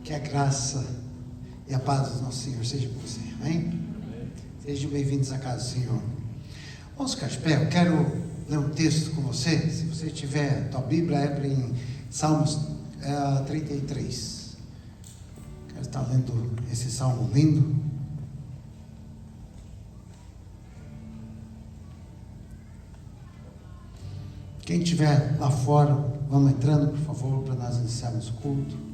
Que a graça e a paz do nosso Senhor seja com você, amém? Sejam bem-vindos à casa do Senhor. Vamos ficar de pé, eu quero ler um texto com você. Se você tiver a tua Bíblia, abre em Salmos 33. Quero estar lendo esse salmo lindo. Quem estiver lá fora, vamos entrando, por favor, para nós iniciarmos o culto.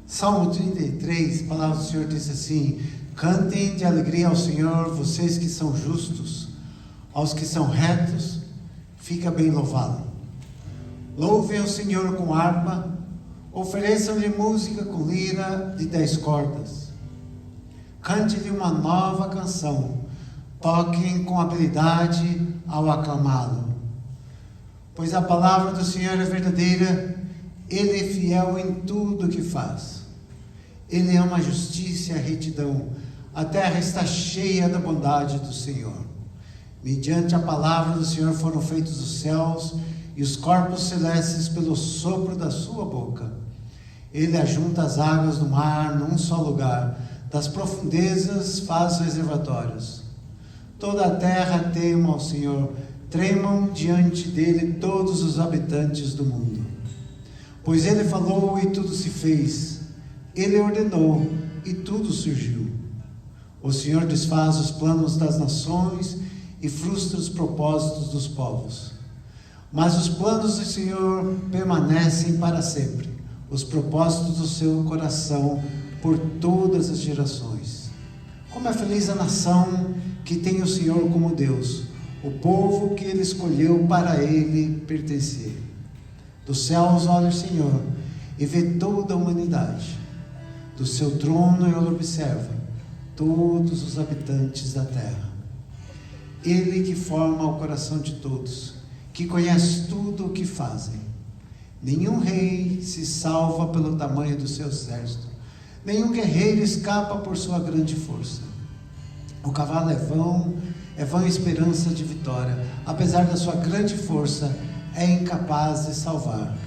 Salmo 33, a palavra do Senhor diz assim: cantem de alegria ao Senhor, vocês que são justos, aos que são retos, fica bem louvado. Louvem o Senhor com harpa, ofereçam-lhe música com lira de 10 cordas. Cante-lhe uma nova canção, toquem com habilidade ao aclamá-lo. Pois a palavra do Senhor é verdadeira, Ele é fiel em tudo o que faz. Ele ama a justiça e a retidão. A terra está cheia da bondade do Senhor. Mediante a palavra do Senhor foram feitos os céus e os corpos celestes pelo sopro da sua boca. Ele ajunta as águas do mar num só lugar. Das profundezas faz reservatórios. Toda a terra tema ao Senhor. Tremam diante dele todos os habitantes do mundo. Pois ele falou e tudo se fez. Ele ordenou e tudo surgiu. O Senhor desfaz os planos das nações e frustra os propósitos dos povos. Mas os planos do Senhor permanecem para sempre, os propósitos do seu coração por todas as gerações. Como é feliz a nação que tem o Senhor como Deus, o povo que ele escolheu para ele pertencer. Dos céus olha o Senhor e vê toda a humanidade. Do seu trono ele observa todos os habitantes da terra. Ele que forma o coração de todos, que conhece tudo o que fazem. Nenhum rei se salva pelo tamanho do seu exército. Nenhum guerreiro escapa por sua grande força. O cavalo é vã a esperança de vitória. Apesar da sua grande força, é incapaz de salvar.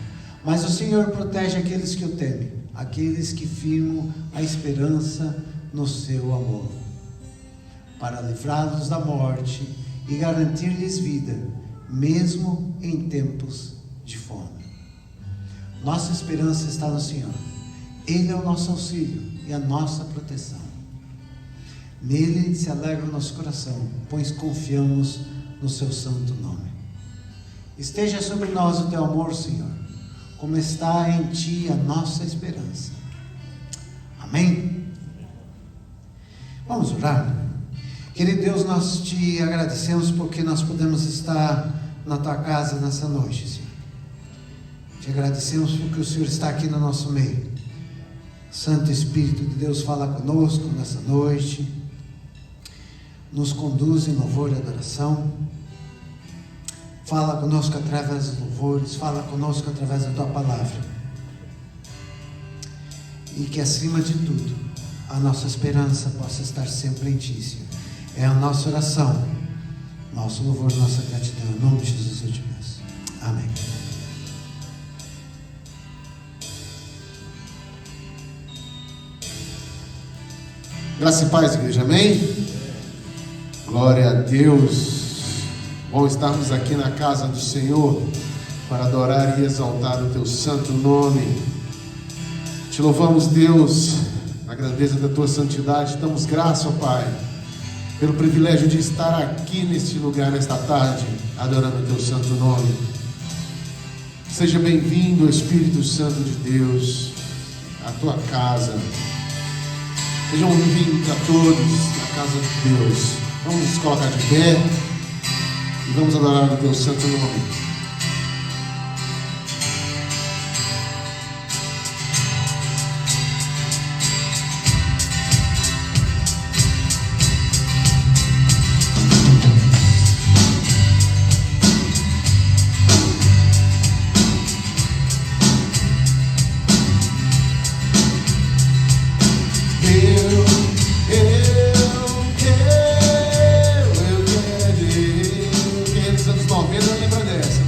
Mas o Senhor protege aqueles que o temem, aqueles que firmam a esperança no seu amor, para livrá-los da morte e garantir-lhes vida, mesmo em tempos de fome. Nossa esperança está no Senhor. Ele é o nosso auxílio e a nossa proteção. Nele se alegra o nosso coração, pois confiamos no seu santo nome. Esteja sobre nós o teu amor, Senhor, como está em ti a nossa esperança. Amém? Vamos orar? Querido Deus, nós te agradecemos porque nós podemos estar na tua casa nessa noite, Senhor. Te agradecemos porque o Senhor está aqui no nosso meio. Santo Espírito de Deus, fala conosco nessa noite. Nos conduz em louvor e adoração. Fala conosco através dos louvores. Fala conosco através da tua palavra. E que acima de tudo, a nossa esperança possa estar sempre em ti, Senhor. É a nossa oração, nosso louvor, nossa gratidão. Em nome de Jesus eu te peço. Amém. Graça e paz, igreja, amém? Glória a Deus. Bom estarmos aqui na casa do Senhor para adorar e exaltar o teu santo nome. Te louvamos, Deus, na grandeza da tua santidade. Damos graça, ó Pai, pelo privilégio de estar aqui neste lugar, nesta tarde, adorando o teu santo nome. Seja bem-vindo, Espírito Santo de Deus, à tua casa. Sejam bem-vindos a todos na casa de Deus. Vamos nos colocar de pé e vamos adorar o teu santo nome. Anos 90 lembra dessa.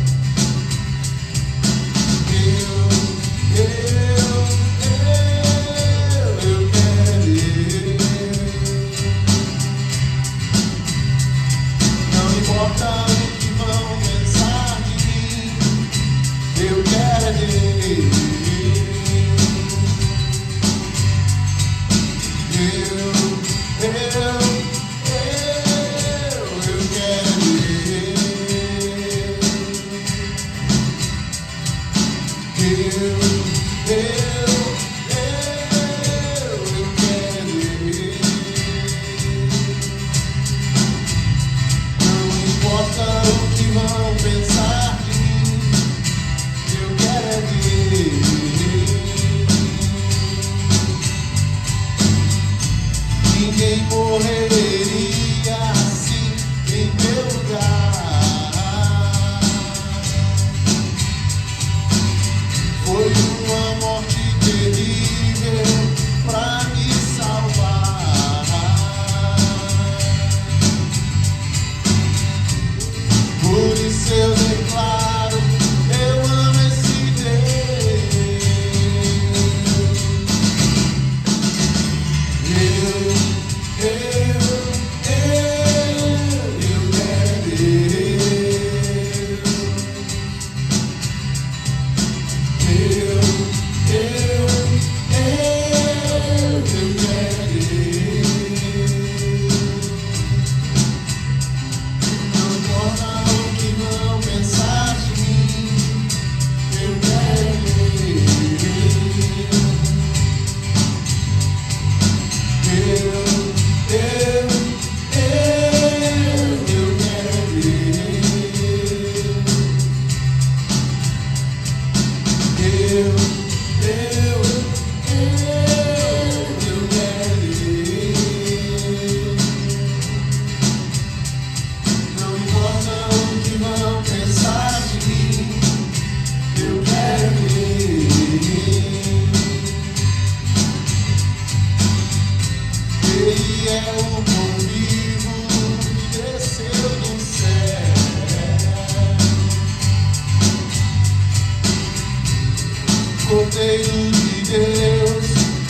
Cordeiro de Deus,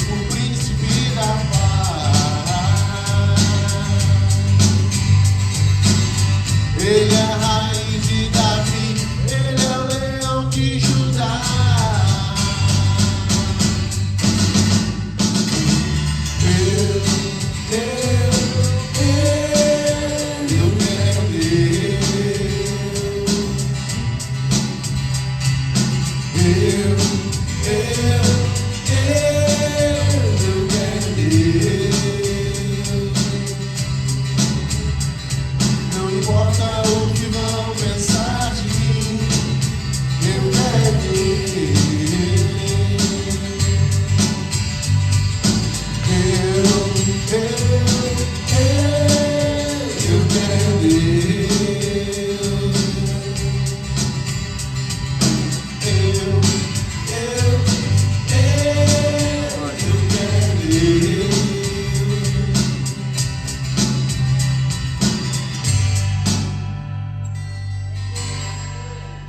o príncipe da paz. Ele é a raiz de Davi, ele é o leão de Judá. Não importa o que vão pensar de mim, eu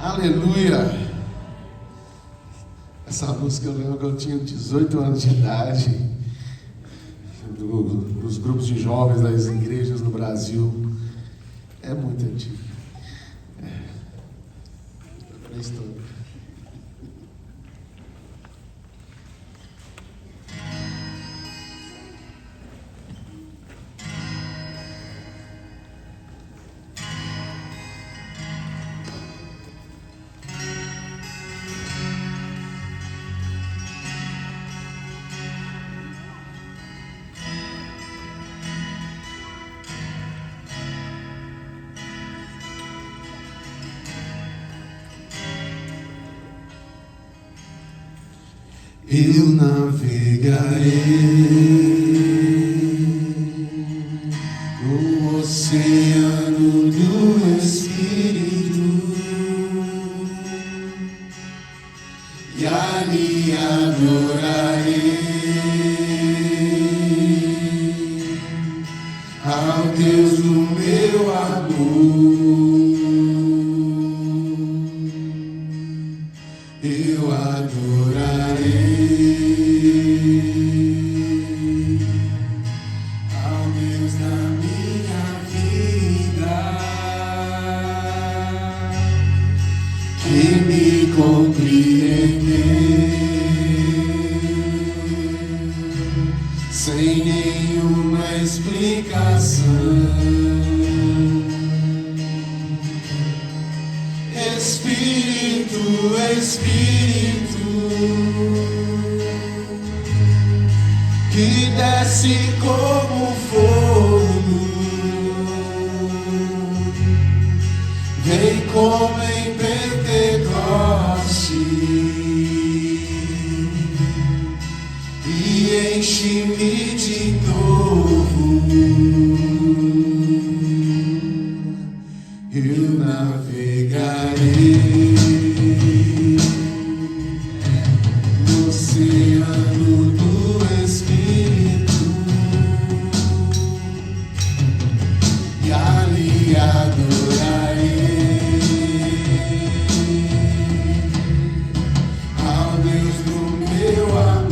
Aleluia! Essa música eu lembro que eu tinha 18 anos de idade, nos grupos de jovens das igrejas no Brasil. É muito antigo. Pré-histórico. Eu navegarei no oceano do Espírito e ali adorarei ao Deus do meu amor. Eu adorarei ao Deus da minha vida, que me compreendeu sem nenhuma explicação. Espírito, Espírito, que desce como fogo, vem como em Pentecoste e enche-me de novo. Eu navegarei no oceano do Espírito e ali adorarei ao Deus do meu amor.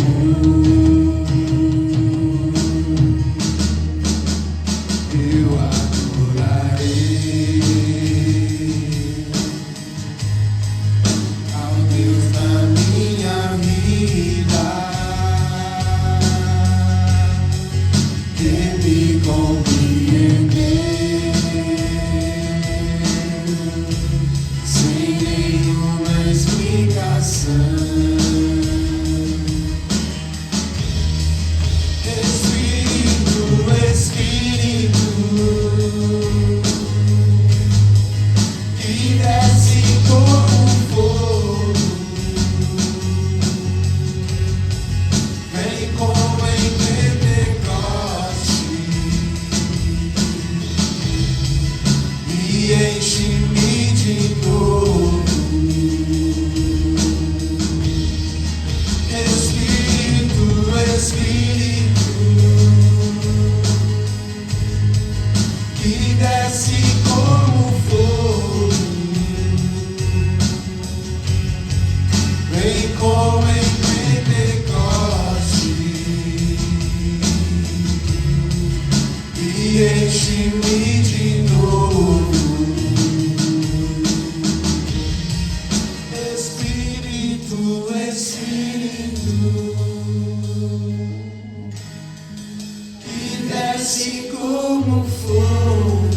que desce como fogo,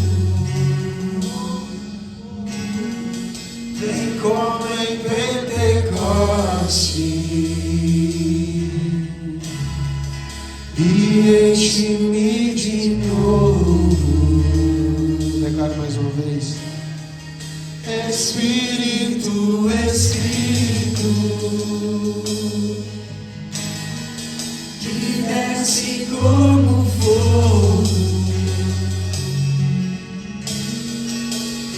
vem como em Pentecoste e enche-me de novo. Declaro mais uma vez. Espírito, Espírito, que desce como fogo,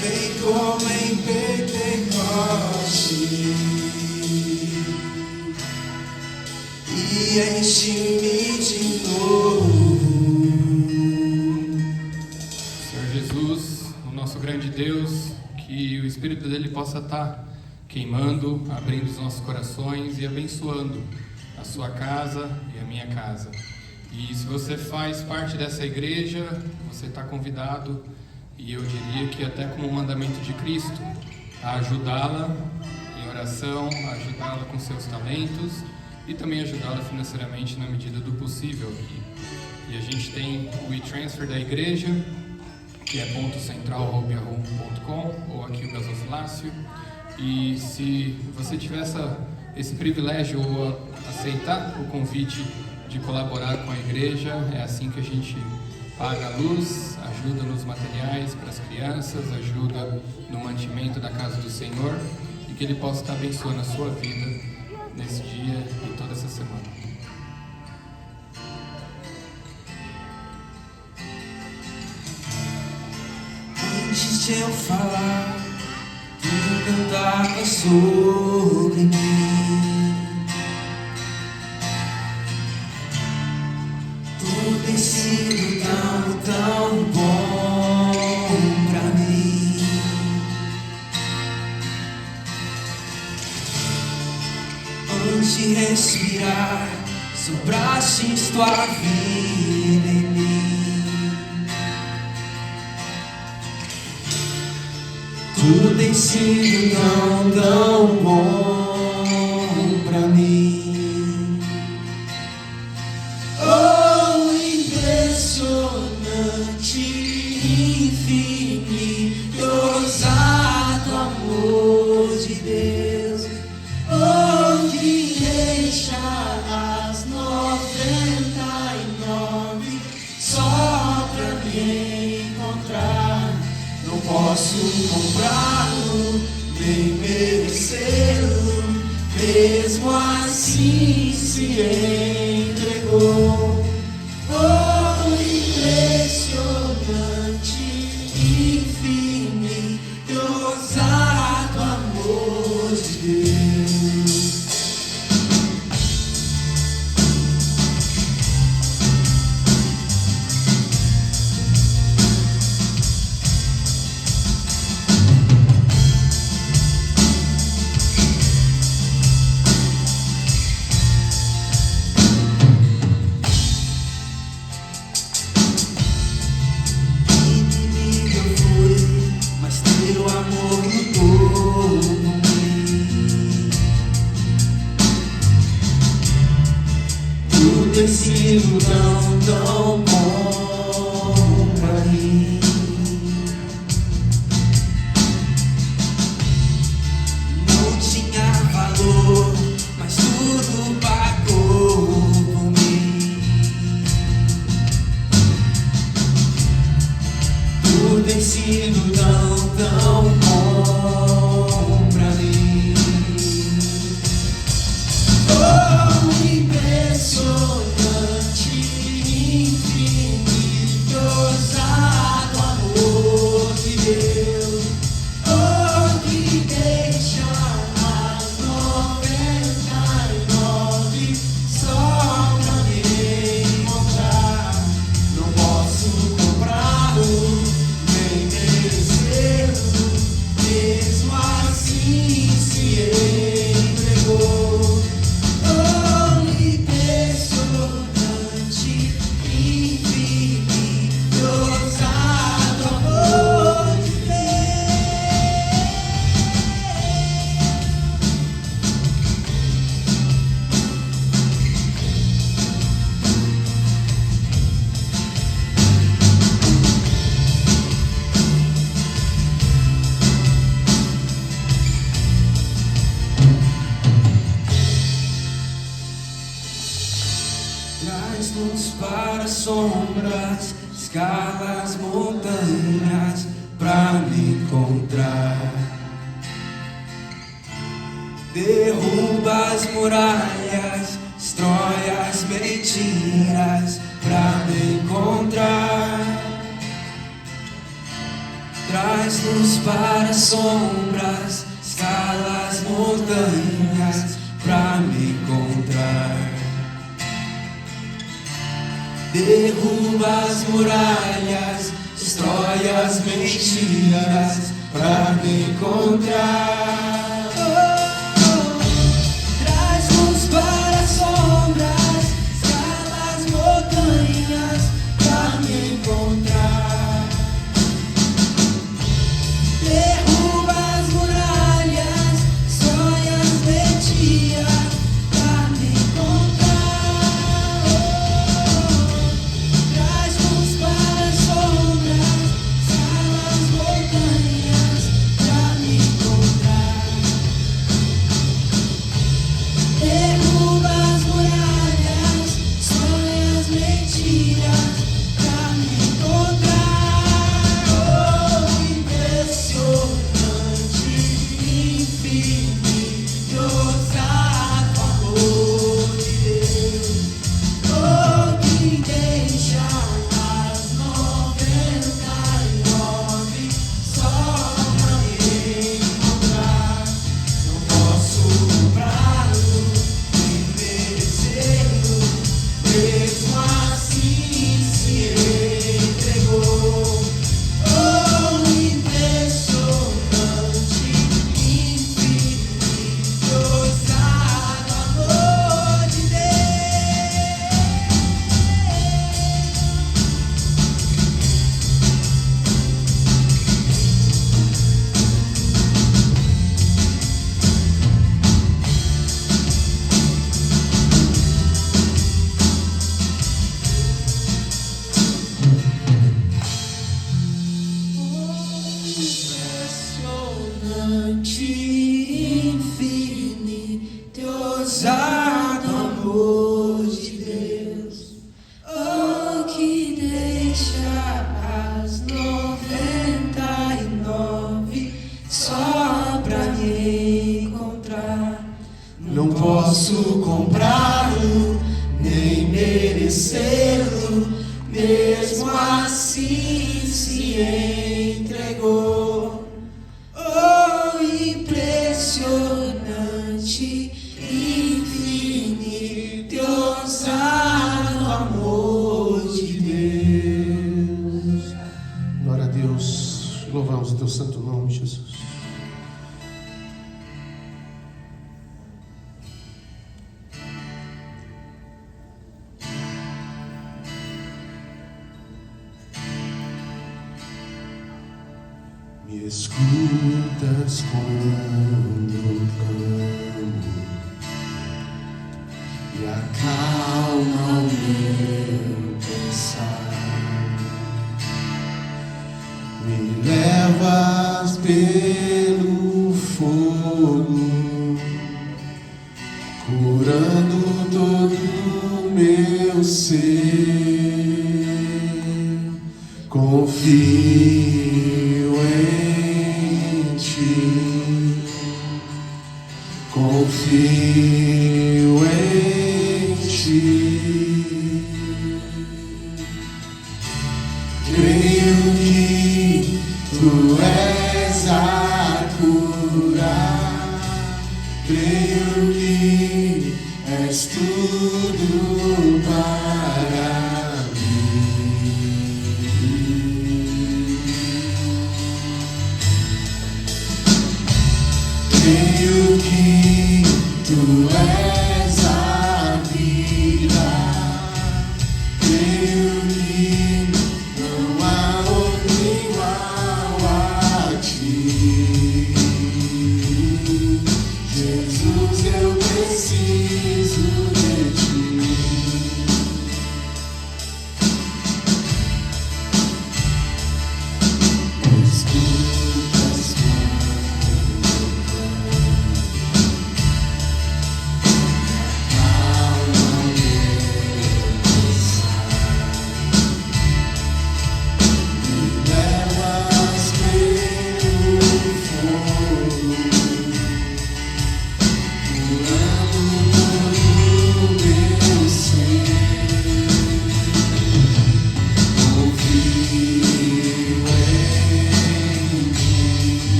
vem como em Pentecoste e enche-me de novo. Senhor Jesus, o nosso grande Deus, que o Espírito dele possa estar queimando, abrindo os nossos corações e abençoando a sua casa e a minha casa. E se você faz parte dessa igreja, você está convidado, e eu diria que até como um mandamento de Cristo, a ajudá-la em oração, a ajudá-la com seus talentos e também ajudá-la financeiramente na medida do possível aqui. E a gente tem o e-transfer da igreja, que é .central@yahoo.com, ou aqui o gasofilácio. E se você tiver esse privilégio ou aceitar o convite de colaborar com a igreja, é assim que a gente paga a luz, ajuda nos materiais para as crianças, ajuda no mantimento da casa do Senhor, e que Ele possa estar abençoando a sua vida nesse dia e toda essa semana. Antes de eu falar, tudo cantava sobre mim. Tudo tem sido tão, tão bom pra mim. Antes de respirar, sopraste tua vida em mim. Tudo tem sido tão, tão bom pra mim. Oh, impressionante, infinito, ousado amor de Deus. Oh, que deixa as 99 só pra me encontrar. Não posso comprá-lo, nem merecê-lo, mesmo assim se entregou. Oh, impressionante, infinito, ousado amor de Deus. Tem sido tão, tão bom pra mim. Não tinha valor, mas tudo pagou por mim. Tudo tem sido tão, tão bom pra mim. Oh, impressionante, infinito, ousado Traz luz para as sombras, escala as montanhas pra me encontrar. Derruba as muralhas, destrói as mentiras pra me encontrar. Traz luz para as sombras, escala as montanhas pra me encontrar. Derruba as muralhas, destrói as mentiras pra me encontrar. Traz luz para as sombras, escala as montanhas pra me encontrar. Derruba as muralhas, destrói as mentiras pra me encontrar. Traz luz para as sombras, escala as montanhas pra me encontrar. Derruba as muralhas, destrói as mentiras pra me encontrar. Oh, impressionante, infinito, ousado amor de Deus. Oh, que deixa as 99 só pra me encontrar. Não posso comprá-lo, nem merecê-lo, mesmo assim se entregou. Oh, impressionante, infinito, ousado amor de Deus. Impressionante, infinito, ousado amor de Deus. Oh, que deixa as 99 só pra me encontrar. Não posso comprá-lo, nem merecê-lo, mesmo assim se entregou. Oh, impressionante, infinito, ousado amor de Deus. Glória a Deus. Louvamos o teu santo nome, Jesus. Me escutas quando clamo e acalma o meu pensar. Me levas pelo fogo, curando todo o meu ser. Confio em ti, confio em ti. Creio que tu és a cura, creio que és tudo para mim. Creio que tu és a vida, creio que não há outro igual a ti. Jesus, eu preciso de ti.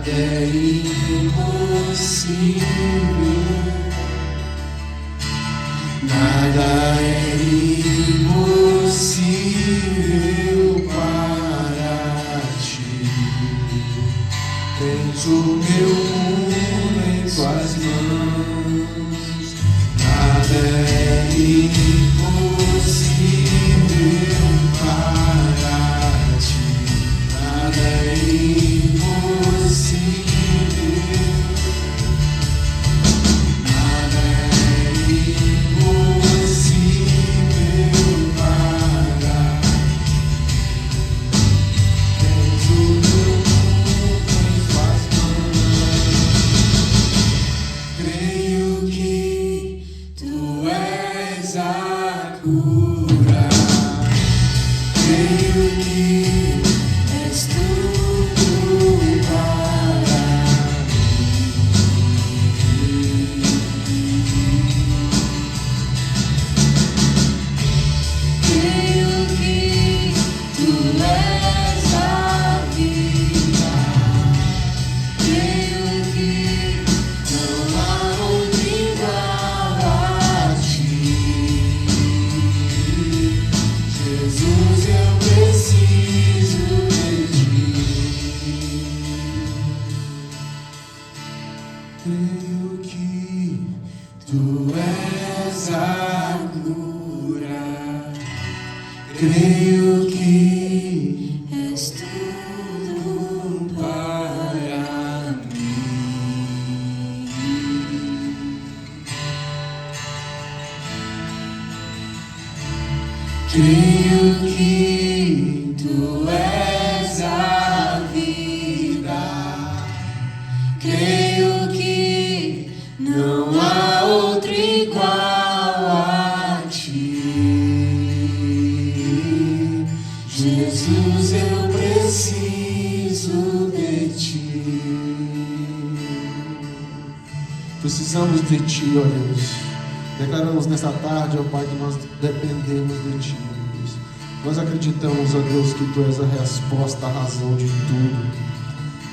nada é impossível, nada é impossível para ti. Tens o meu mundo em tuas mãos, nada é impossível para ti, nada é impossível, nada é impossível para ti. Tens o meu mundo em tuas mãos. Creio que tu és a cura. Creio que és tudo para mim. Creio que tu és a vida. Creio que não há outro igual a ti. Jesus, eu preciso de ti. Creio que tu és a cura. Creio que és tudo para mim. Creio que tu és a vida. Creio que não há outro igual a ti. Jesus, eu preciso de ti. Precisamos de Ti, ó Deus. Declaramos nessa tarde, ó Pai, que nós dependemos de Ti, ó Deus. Nós acreditamos, ó Deus, que Tu és a resposta, a razão de tudo.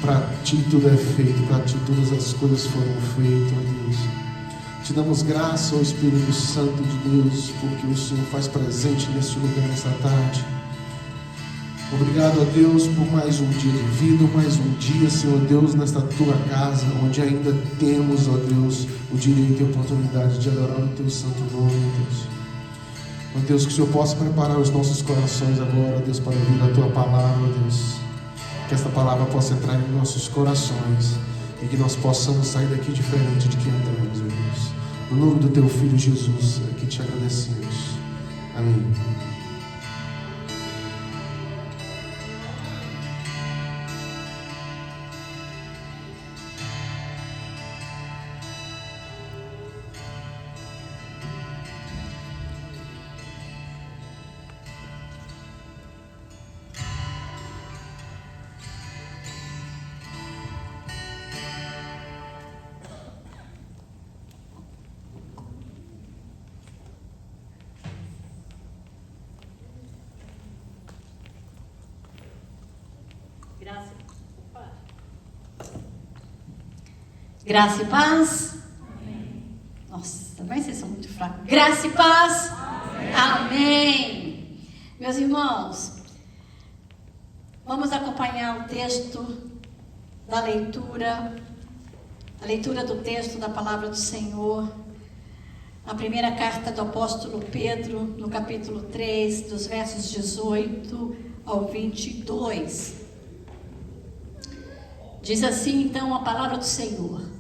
Para Ti tudo é feito, para Ti todas as coisas foram feitas, ó Deus. Te damos graça, ó Espírito Santo de Deus, porque o Senhor faz presente nesse lugar, nessa tarde. Obrigado, ó Deus, por mais um dia de vida, mais um dia, Senhor Deus, nesta Tua casa, onde ainda temos, ó Deus, o direito e a oportunidade de adorar o Teu santo nome, ó Deus. Ó Deus, que o Senhor possa preparar os nossos corações agora, ó Deus, para ouvir a Tua palavra, ó Deus. Que esta palavra possa entrar em nossos corações e que nós possamos sair daqui diferente de que entramos, ó Deus. No nome do Teu Filho Jesus, é que te agradecemos. Amém. Graça e paz. Amém. Nossa, também vocês são muito fracos. Graça e paz. Amém. Amém. Meus irmãos, vamos acompanhar o texto da leitura, a leitura do texto da palavra do Senhor, a primeira carta do apóstolo Pedro, no capítulo 3, dos versos 18 ao 22. Diz assim então a palavra do Senhor: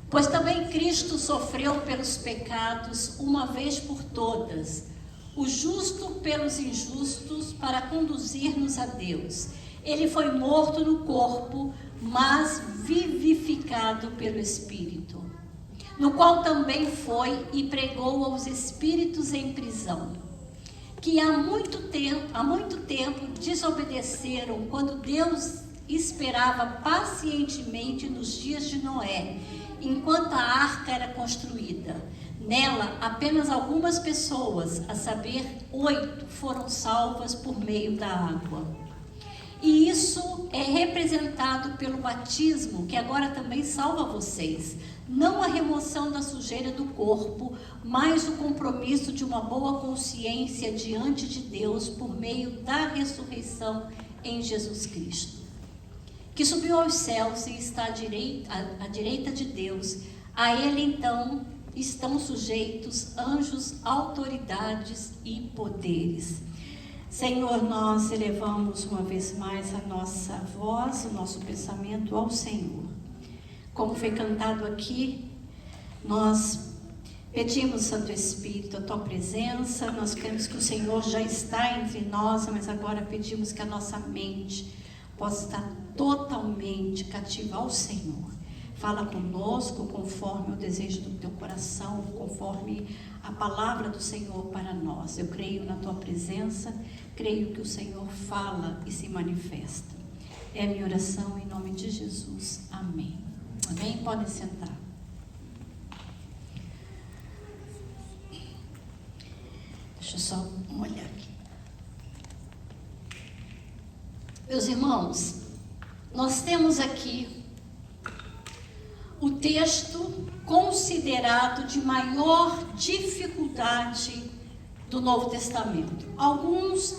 pois também Cristo sofreu pelos pecados uma vez por todas, o justo pelos injustos, para conduzir-nos a Deus. Ele foi morto no corpo, mas vivificado pelo Espírito, no qual também foi e pregou aos espíritos em prisão, que há muito tempo desobedeceram quando Deus esperava pacientemente nos dias de Noé, enquanto a arca era construída. Nela, apenas algumas pessoas, a saber, 8, foram salvas por meio da água. E isso é representado pelo batismo, que agora também salva vocês. Não a remoção da sujeira do corpo, mas o compromisso de uma boa consciência diante de Deus por meio da ressurreição em Jesus Cristo, que subiu aos céus e está à direita de Deus. A Ele então estão sujeitos anjos, autoridades e poderes. Senhor, nós elevamos uma vez mais a nossa voz, o nosso pensamento ao Senhor. Como foi cantado aqui, nós pedimos, Santo Espírito, a Tua presença. Nós queremos que o Senhor já está entre nós, mas agora pedimos que a nossa mente possa estar totalmente cativa ao Senhor. Fala conosco conforme o desejo do Teu coração, conforme a palavra do Senhor para nós. Eu creio na Tua presença, creio que o Senhor fala e se manifesta. É a minha oração em nome de Jesus. Amém. Amém? Podem sentar. Deixa eu só olhar aqui. Meus irmãos, nós temos aqui o texto considerado de maior dificuldade do Novo Testamento. Alguns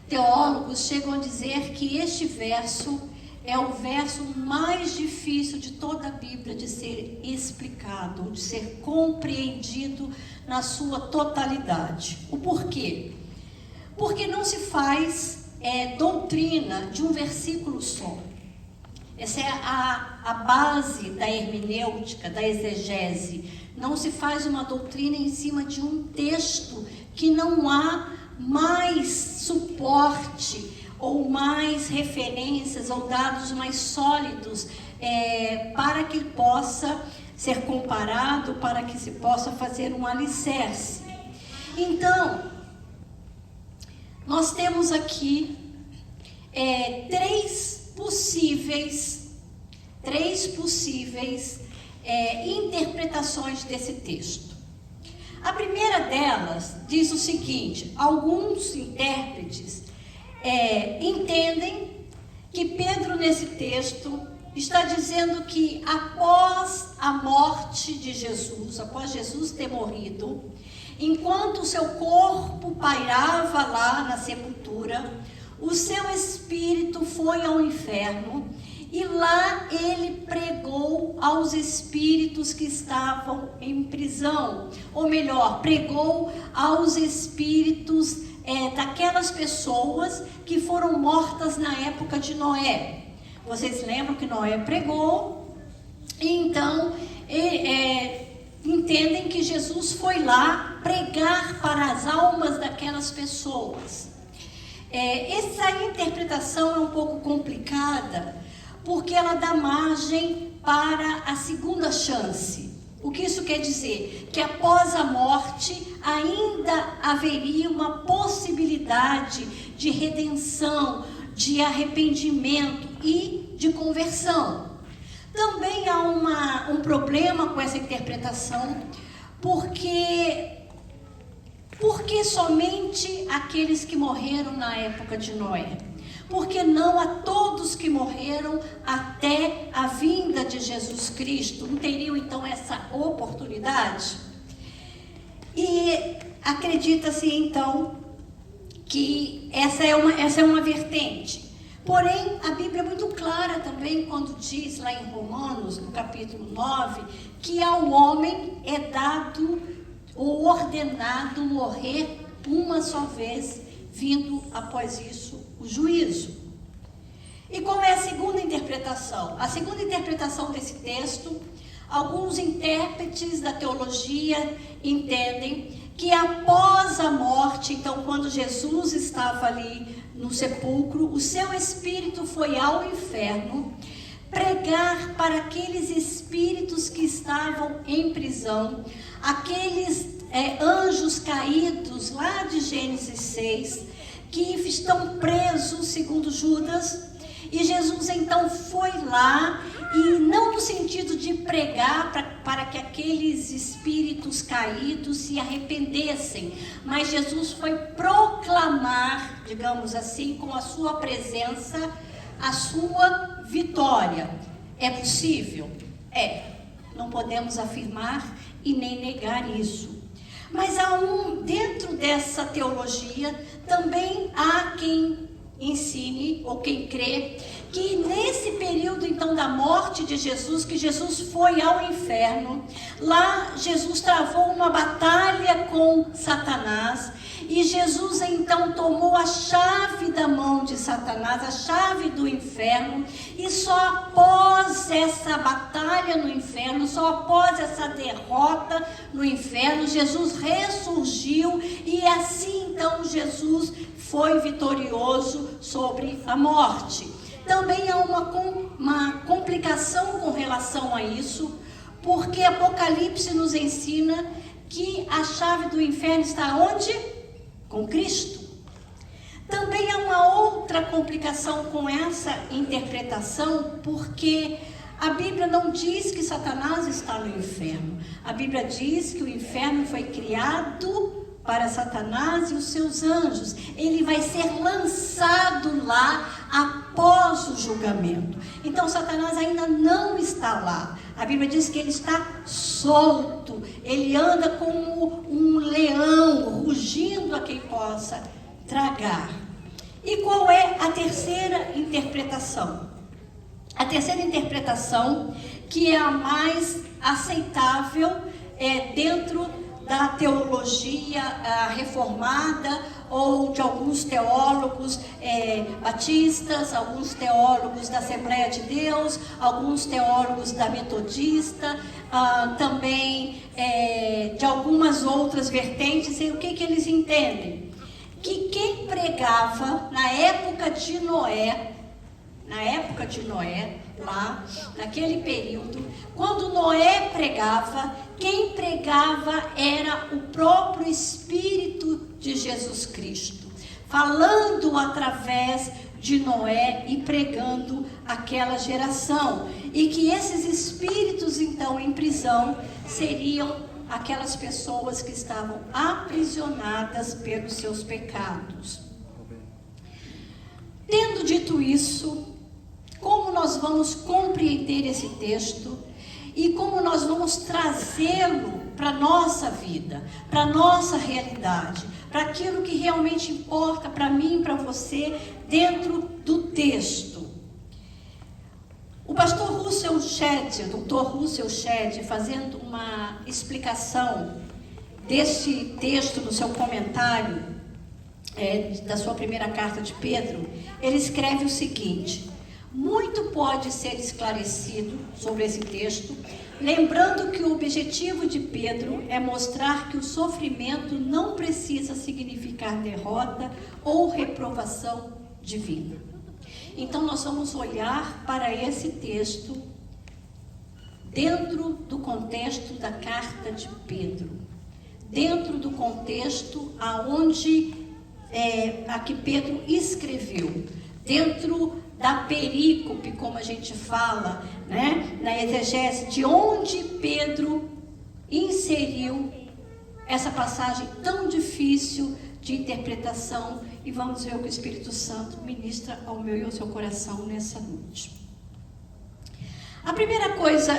teólogos chegam a dizer que este verso é o verso mais difícil de toda a Bíblia de ser explicado, de ser compreendido na sua totalidade. O porquê? Porque não se faz doutrina de um versículo só. Essa é a base da hermenêutica, da exegese. Não se faz uma doutrina em cima de um texto que não há mais suporte ou mais referências ou dados mais sólidos para que possa ser comparado, para que se possa fazer um alicerce. Então, nós temos aqui três possíveis interpretações desse texto. A primeira delas diz o seguinte: alguns intérpretes entendem que Pedro, nesse texto, está dizendo que após a morte de Jesus, após Jesus ter morrido, enquanto o seu corpo pairava lá na sepultura, o seu espírito foi ao inferno e lá ele pregou aos espíritos que estavam em prisão, ou melhor, pregou aos espíritos daquelas pessoas que foram mortas na época de Noé. Vocês lembram que Noé pregou, e então entendem que Jesus foi lá pregar para as almas daquelas pessoas. Essa interpretação é um pouco complicada, porque ela dá margem para a segunda chance. O que isso quer dizer? Que após a morte ainda haveria uma possibilidade de redenção, de arrependimento e de conversão. Também há um problema com essa interpretação, porque somente aqueles que morreram na época de Noé? Porque não a todos que morreram até a vinda de Jesus Cristo? Não teriam então essa oportunidade? E acredita-se então que essa é uma vertente. Porém, a Bíblia é muito clara também quando diz lá em Romanos, no capítulo 9, que ao homem é dado ou ordenado morrer uma só vez, vindo após isso o juízo. E qual é a segunda interpretação? A segunda interpretação desse texto, alguns intérpretes da teologia entendem que após a morte, então quando Jesus estava ali no sepulcro, o seu espírito foi ao inferno pregar para aqueles espíritos que estavam em prisão, aqueles anjos caídos lá de Gênesis 6, que estão presos, segundo Judas. E Jesus então foi lá, e não no sentido de pregar para que aqueles espíritos caídos se arrependessem, mas Jesus foi proclamar, digamos assim, com a sua presença, a sua vitória. É possível? É. Não podemos afirmar e nem negar isso. Mas dentro dessa teologia, também há quem ensine, ou quem crê, que nesse período então da morte de Jesus, que Jesus foi ao inferno, lá Jesus travou uma batalha com Satanás, e Jesus então tomou a chave da mão de Satanás, a chave do inferno, e só após essa batalha no inferno, só após essa derrota no inferno, Jesus ressurgiu, e assim então Jesus foi vitorioso sobre a morte. Também há uma complicação com relação a isso, porque Apocalipse nos ensina que a chave do inferno está onde? Com Cristo. Também há uma outra complicação com essa interpretação, porque a Bíblia não diz que Satanás está no inferno. A Bíblia diz que o inferno foi criado para Satanás e os seus anjos. Ele vai ser lançado lá após o julgamento. Então Satanás ainda não está lá. A Bíblia diz que ele está solto. Ele anda como um leão, rugindo a quem possa tragar. E qual é a terceira interpretação? A terceira interpretação, que é a mais aceitável dentro da teologia reformada, ou de alguns teólogos batistas, alguns teólogos da Assembleia de Deus, alguns teólogos da Metodista, também de algumas outras vertentes. E o que eles entendem? Que quem pregava na época de Noé, lá, naquele período, quando Noé pregava, quem pregava era o próprio Espírito de Jesus Cristo, falando através de Noé e pregando aquela geração. E que esses espíritos, então, em prisão, seriam aquelas pessoas que estavam aprisionadas pelos seus pecados. Tendo dito isso, como nós vamos compreender esse texto e como nós vamos trazê-lo para a nossa vida, para a nossa realidade, para aquilo que realmente importa para mim e para você dentro do texto. O pastor Russell Shedd, o Dr. Russell Shedd, fazendo uma explicação desse texto no seu comentário da sua primeira carta de Pedro, ele escreve o seguinte: muito pode ser esclarecido sobre esse texto, lembrando que o objetivo de Pedro é mostrar que o sofrimento não precisa significar derrota ou reprovação divina. Então nós vamos olhar para esse texto dentro do contexto da carta de Pedro, dentro do contexto a que Pedro escreveu, dentro da perícope, como a gente fala, né, na exegese, de onde Pedro inseriu essa passagem tão difícil de interpretação, e vamos ver o que o Espírito Santo ministra ao meu e ao seu coração nessa noite. A primeira coisa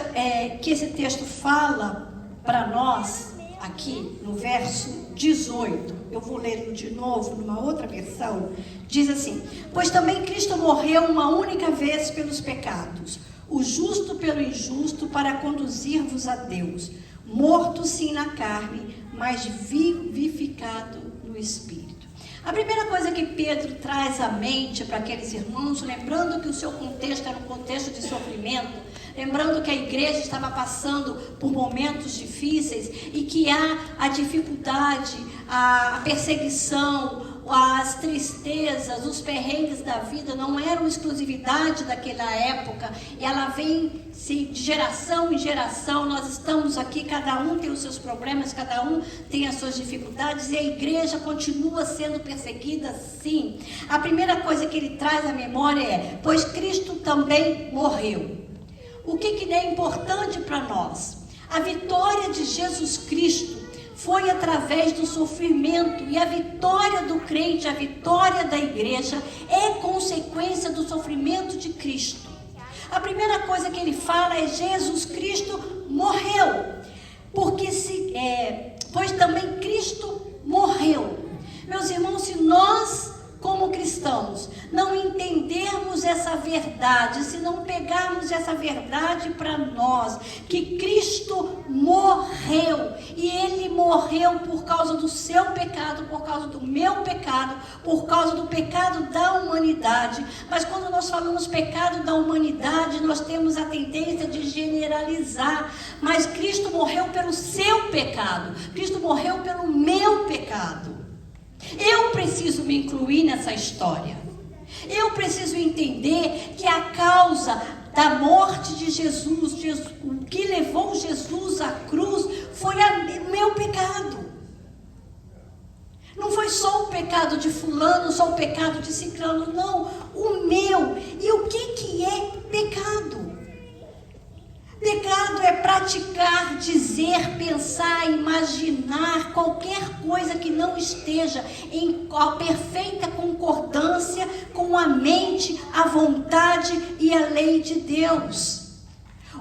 que esse texto fala para nós, aqui no verso 18, eu vou ler de novo numa outra versão, diz assim: pois também Cristo morreu uma única vez pelos pecados, o justo pelo injusto, para conduzir-vos a Deus, morto sim na carne, mas vivificado no Espírito. A primeira coisa que Pedro traz à mente para aqueles irmãos, lembrando que o seu contexto era um contexto de sofrimento, lembrando que a igreja estava passando por momentos difíceis e que há a dificuldade, a perseguição, as tristezas, os perrengues da vida não eram exclusividade daquela época, e ela vem de geração em geração. Nós estamos aqui, cada um tem os seus problemas, cada um tem as suas dificuldades, e a igreja continua sendo perseguida, sim. A primeira coisa que ele traz à memória é: pois Cristo também morreu. O que é importante para nós? A vitória de Jesus Cristo foi através do sofrimento, e a vitória do crente, a vitória da igreja é consequência do sofrimento de Cristo. A primeira coisa que ele fala é: Jesus Cristo morreu, pois também Cristo morreu. Meus irmãos, se nós, como cristãos, não entendermos essa verdade, se não pegarmos essa verdade para nós, que Cristo morreu, e Ele morreu por causa do seu pecado, por causa do meu pecado, por causa do pecado da humanidade. Mas quando nós falamos pecado da humanidade, nós temos a tendência de generalizar. Mas Cristo morreu pelo seu pecado, Cristo morreu pelo meu pecado. Eu preciso me incluir nessa história. Eu preciso entender que a causa da morte de Jesus, o que levou Jesus à cruz, foi o meu pecado. Não foi só o pecado de fulano, só o pecado de ciclano, não, o meu. E o que é pecado? Pecado é praticar, dizer, pensar, imaginar qualquer coisa que não esteja em perfeita concordância com a mente, a vontade e a lei de Deus.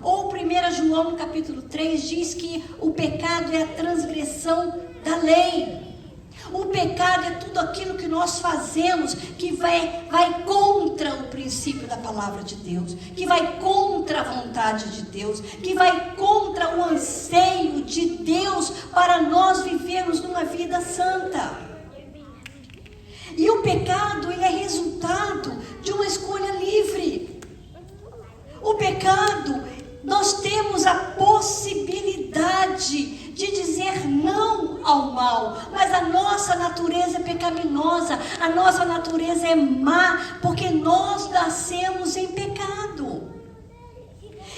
Ou 1 João no capítulo 3 diz que o pecado é a transgressão da lei. O pecado é tudo aquilo que nós fazemos que vai contra o princípio da palavra de Deus, que vai contra a vontade de Deus, que vai contra o anseio de Deus para nós vivermos numa vida santa. E o pecado, ele é resultado de uma escolha livre. O pecado, nós temos a possibilidade de dizer não ao mal, mas a nossa natureza é pecaminosa, a nossa natureza é má, porque nós nascemos em pecado.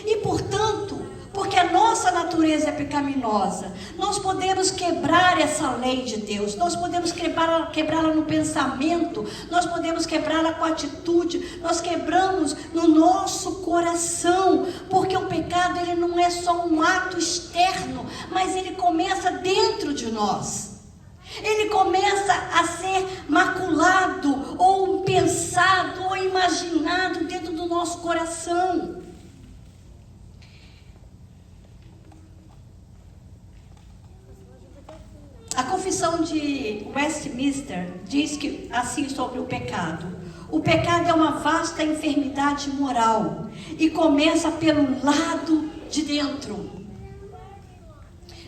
E portanto, porque a nossa natureza é pecaminosa, nós podemos quebrar essa lei de Deus, nós podemos quebrá-la no pensamento, nós podemos quebrá-la com a atitude, nós quebramos no nosso coração, porque o pecado, ele não é só um ato externo, mas ele começa dentro de nós. Ele começa a ser maculado, ou pensado, ou imaginado dentro do nosso coração. A Confissão de Westminster diz que, assim, sobre o pecado: o pecado é uma vasta enfermidade moral e começa pelo lado de dentro.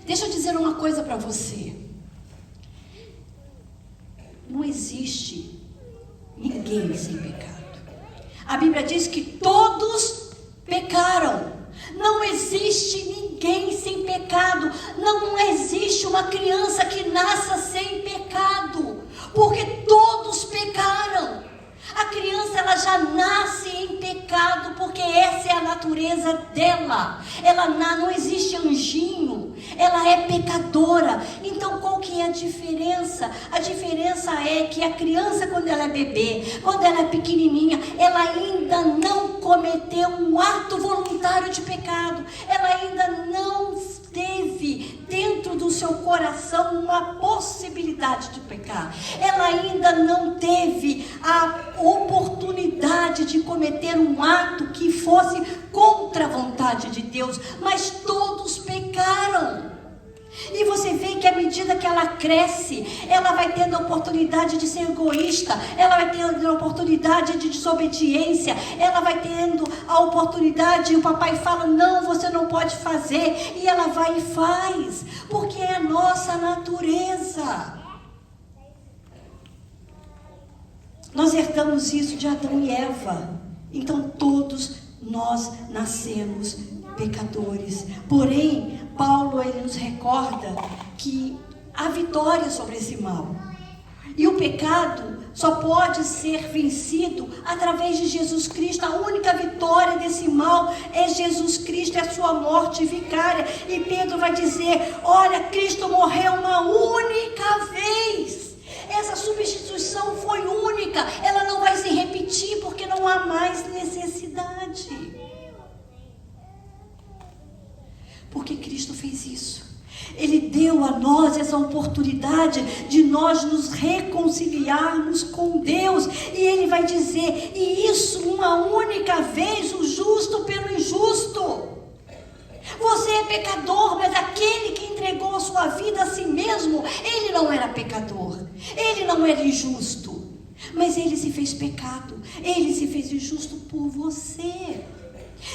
Deixa eu dizer uma coisa para você. Não existe ninguém sem pecado. A Bíblia diz que todos pecaram. Não existe ninguém sem pecado. Não existe uma criança que nasça sem pecado, porque todos pecaram. A criança, ela já nasce em pecado, porque essa é a natureza dela. Ela não existe anjinho, ela é pecadora. Então qual que é a diferença? A diferença é que a criança, quando ela é bebê, quando ela é pequenininha, ela ainda não cometeu um ato voluntário de pecado. Ela ainda não teve dentro do seu coração uma possibilidade de pecar. Ela ainda não teve a oportunidade de cometer um ato que fosse contra a vontade de Deus, mas todos pecaram. E você vê que à medida que ela cresce, ela vai tendo a oportunidade de ser egoísta, ela vai tendo a oportunidade de desobediência, ela vai tendo a oportunidade, e o papai fala: não, você não pode fazer, e ela vai e faz, porque é a nossa natureza. Nós herdamos isso de Adão e Eva. Então todos nós nascemos pecadores. Porém, Paulo, ele nos recorda que há vitória sobre esse mal. E o pecado só pode ser vencido através de Jesus Cristo. A única vitória desse mal é Jesus Cristo, é a sua morte vicária. E Pedro vai dizer: olha, Cristo morreu uma única vez. Essa substituição foi única, ela não vai se repetir, porque não há mais necessidade. Porque Cristo fez isso. Ele deu a nós essa oportunidade de nós nos reconciliarmos com Deus. E Ele vai dizer, e isso uma única vez, o justo pelo injusto. Você é pecador, mas aquele que entregou a sua vida a si mesmo, ele não era pecador, ele não era injusto, mas ele se fez pecado, ele se fez injusto por você.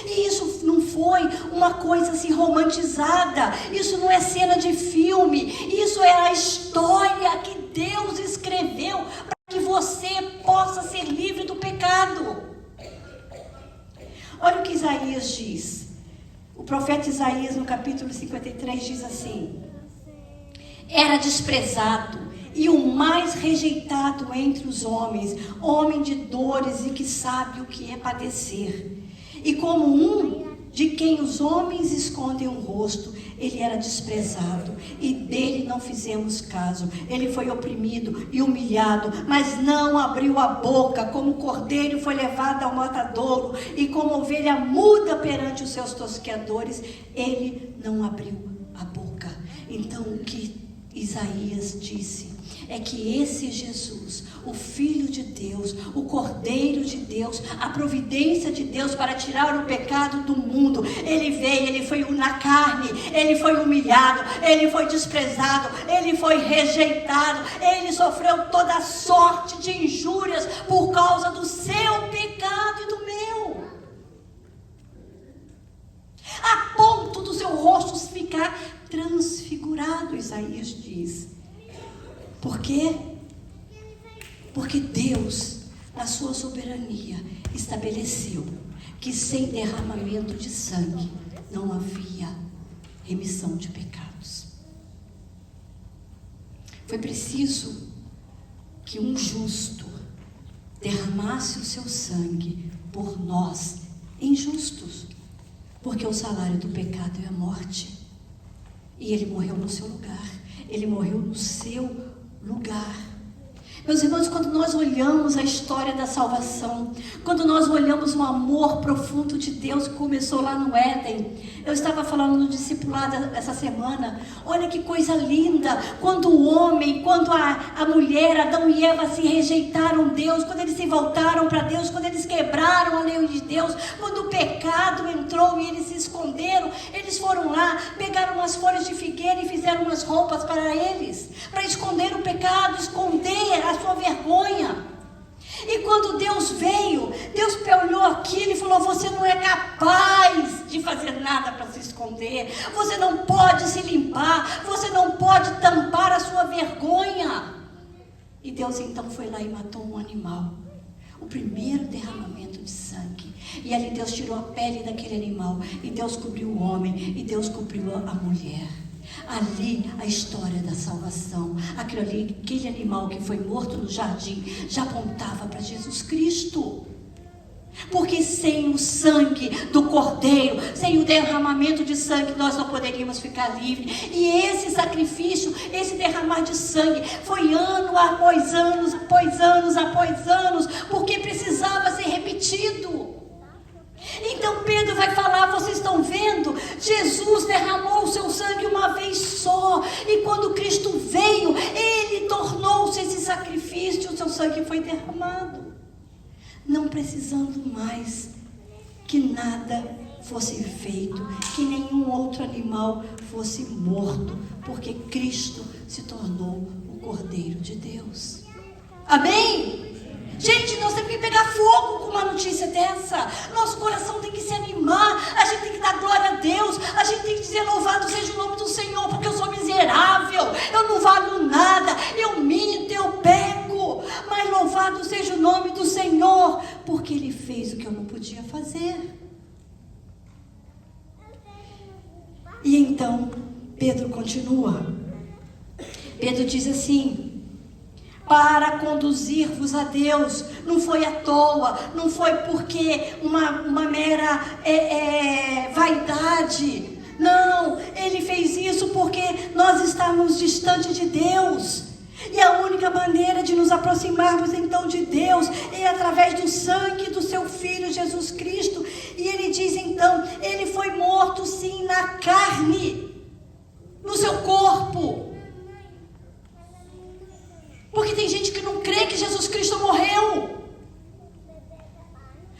E isso não foi uma coisa assim romantizada, isso não é cena de filme, isso é a história que Deus escreveu para que você possa ser livre do pecado. Olha o que Isaías diz. O profeta Isaías, no capítulo 53, diz assim: era desprezado e o mais rejeitado entre os homens, homem de dores e que sabe o que é padecer. E como um de quem os homens escondem o rosto, ele era desprezado e dele não fizemos caso. Ele foi oprimido e humilhado, mas não abriu a boca. Como cordeiro foi levado ao matadouro e como ovelha muda perante os seus tosqueadores, ele não abriu a boca. Então o que Isaías disse é que esse Jesus, o Filho de Deus, o Cordeiro de Deus, a providência de Deus para tirar o pecado do mundo, ele veio, ele foi na carne, ele foi humilhado, ele foi desprezado, ele foi rejeitado, ele sofreu toda sorte de injúrias por causa do seu pecado e do meu, a ponto do seu rosto ficar transfigurado, Isaías diz. Por quê? Porque Deus, na sua soberania, estabeleceu que sem derramamento de sangue não havia remissão de pecados. Foi preciso que um justo derramasse o seu sangue por nós, injustos, porque o salário do pecado é a morte. E ele morreu no seu lugar, ele morreu no seu lugar. Meus irmãos, quando nós olhamos a história da salvação, quando nós olhamos o amor profundo de Deus que começou lá no Éden, eu estava falando no discipulado essa semana, olha que coisa linda, quando o homem, quando a mulher, Adão e Eva se rejeitaram Deus, quando eles se voltaram para Deus, quando eles quebraram a lei de Deus, quando o pecado entrou e eles se esconderam, eles foram lá, pegaram umas folhas de figueira e fizeram umas roupas para eles, para esconder o pecado, esconder a sua vergonha. E quando Deus veio, Deus olhou aquilo e falou: você não é capaz de fazer nada para se esconder, você não pode se limpar, você não pode tampar a sua vergonha. E Deus então foi lá e matou um animal, o primeiro derramamento de sangue. E ali Deus tirou a pele daquele animal, e Deus cobriu o homem, e Deus cobriu a mulher. Ali a história da salvação, aquele animal que foi morto no jardim já apontava para Jesus Cristo, porque sem o sangue do Cordeiro, sem o derramamento de sangue, nós não poderíamos ficar livres. E esse sacrifício, esse derramar de sangue foi ano após anos, após anos, após anos, porque precisava ser repetido. Então Pedro vai falar: vocês estão vendo? Jesus derramou o seu sangue uma vez só, e quando Cristo veio, ele tornou-se esse sacrifício, o seu sangue foi derramado, não precisando mais que nada fosse feito, que nenhum outro animal fosse morto, porque Cristo se tornou o Cordeiro de Deus. Amém? Gente, nós temos que pegar fogo com uma notícia dessa. Nosso coração tem que se animar. A gente tem que dar glória a Deus. A gente tem que dizer: louvado seja o nome do Senhor, porque eu sou miserável, eu não valho nada, eu minto, eu peco. Mas louvado seja o nome do Senhor, porque Ele fez o que eu não podia fazer. E então Pedro continua. Pedro diz assim: para conduzir-vos a Deus, não foi à toa, não foi porque uma mera vaidade, não, ele fez isso porque nós estávamos distantes de Deus, e a única maneira de nos aproximarmos então de Deus é através do sangue do seu Filho Jesus Cristo. E ele diz então, ele foi morto sim na carne, no seu corpo. Porque tem gente que não crê que Jesus Cristo morreu.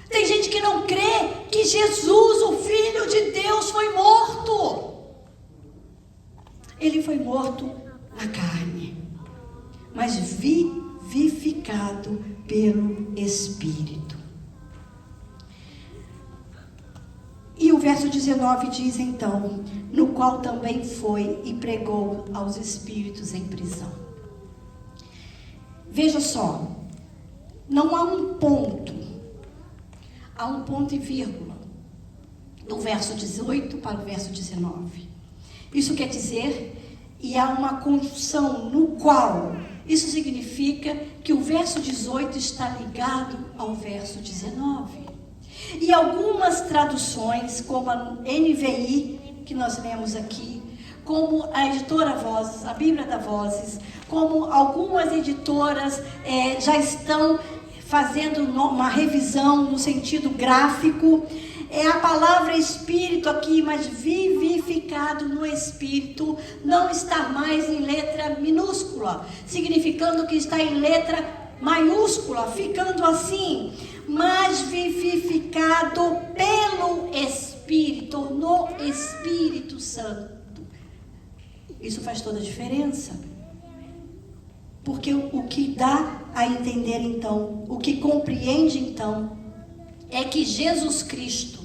Tem gente que não crê que Jesus, o Filho de Deus, foi morto. Ele foi morto na carne, mas vivificado pelo Espírito. E o verso 19 diz então: no qual também foi e pregou aos espíritos em prisão. Veja só, não há um ponto, há um ponto e vírgula do verso 18 para o verso 19. Isso quer dizer, e há uma conjunção no qual. Isso significa que o verso 18 está ligado ao verso 19. E algumas traduções, como a NVI, que nós lemos aqui, como a editora Vozes, a Bíblia da Vozes, como algumas editoras já estão fazendo uma revisão no sentido gráfico, é a palavra espírito aqui, mas vivificado no espírito, não está mais em letra minúscula, significando que está em letra maiúscula, ficando assim, mas vivificado pelo Espírito, no Espírito Santo. Isso faz toda a diferença. Porque o que dá a entender então, o que compreende então, é que Jesus Cristo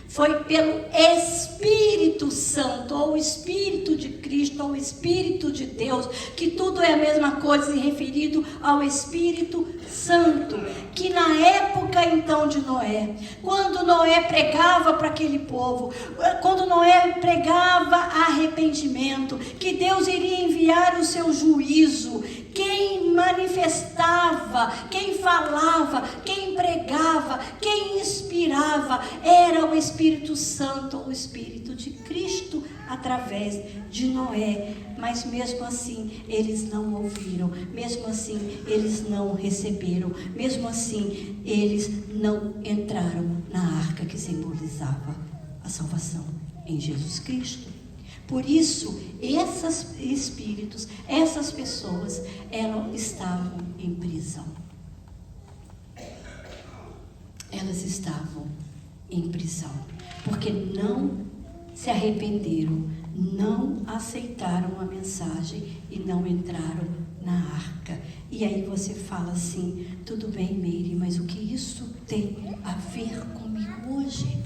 foi pelo Espírito Santo, ou o Espírito de Cristo, ou o Espírito de Deus, que tudo é a mesma coisa se referido ao Espírito Santo, que na época então de Noé, quando Noé pregava para aquele povo, quando Noé pregava arrependimento, que Deus iria enviar o seu juízo, quem manifestava, quem falava, quem pregava, quem inspirava, era o Espírito Santo, o Espírito de Cristo, através de Noé. Mas mesmo assim, eles não ouviram, mesmo assim, eles não receberam, mesmo assim, eles não entraram na arca que simbolizava a salvação em Jesus Cristo. Por isso, esses espíritos, essas pessoas, elas estavam em prisão. Elas estavam em prisão, porque não se arrependeram, não aceitaram a mensagem e não entraram na arca. E aí você fala assim: tudo bem, Meire, mas o que isso tem a ver comigo hoje?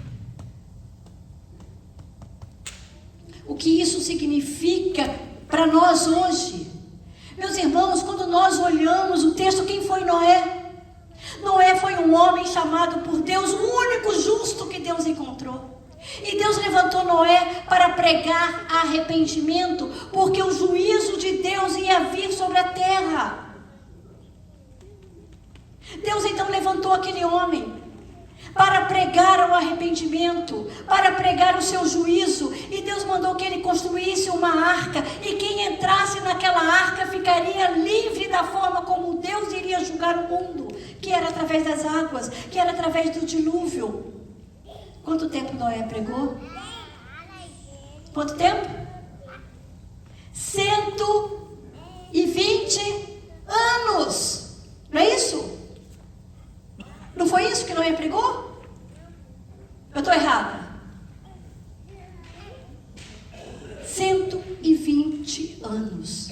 O que isso significa para nós hoje? Meus irmãos, quando nós olhamos o texto, quem foi Noé? Noé foi um homem chamado por Deus, o único justo que Deus encontrou. E Deus levantou Noé para pregar arrependimento, porque o juízo de Deus ia vir sobre a terra. Deus então levantou aquele homem para pregar o arrependimento, para pregar o seu juízo, e Deus mandou que ele construísse uma arca, e quem entrasse naquela arca ficaria livre da forma como Deus iria julgar o mundo, que era através das águas, que era através do dilúvio. Quanto tempo Noé pregou? Quanto tempo? 120 anos. Não é isso? Não foi isso que Noé pregou? Eu estou errada? 120 anos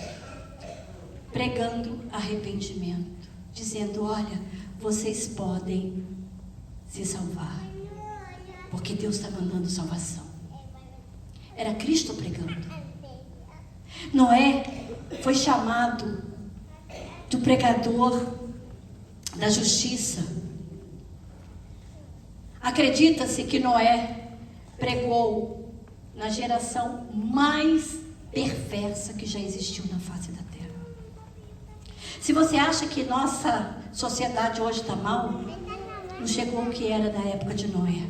pregando arrependimento, dizendo: olha, vocês podem se salvar, porque Deus está mandando salvação. Era Cristo pregando. Noé foi chamado do pregador da justiça. Acredita-se que Noé pregou na geração mais perversa que já existiu na face da terra. Se você acha que nossa sociedade hoje está mal, não chegou o que era da época de Noé,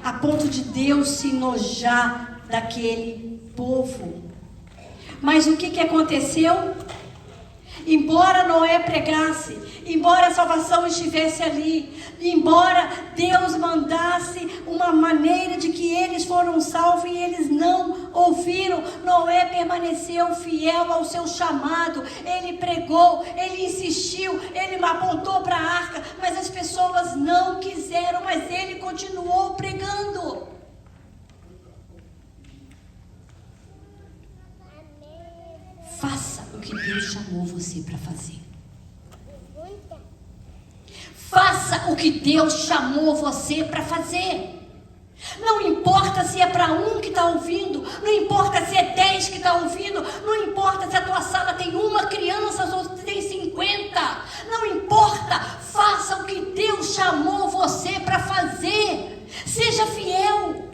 a ponto de Deus se enojar daquele povo. Mas o que aconteceu? Embora Noé pregasse, embora a salvação estivesse ali, embora Deus mandasse uma maneira de que eles foram salvos e eles não ouviram, Noé permaneceu fiel ao seu chamado. Ele pregou, ele insistiu, ele apontou para a arca, mas as pessoas não quiseram, mas ele continuou pregando. Faça o que Deus chamou você para fazer. Faça o que Deus chamou você para fazer. Não importa se é para um que está ouvindo, não importa se é 10 que está ouvindo, não importa se a tua sala tem uma criança, as outras tem 50. Não importa, faça o que Deus chamou você para fazer. Seja fiel.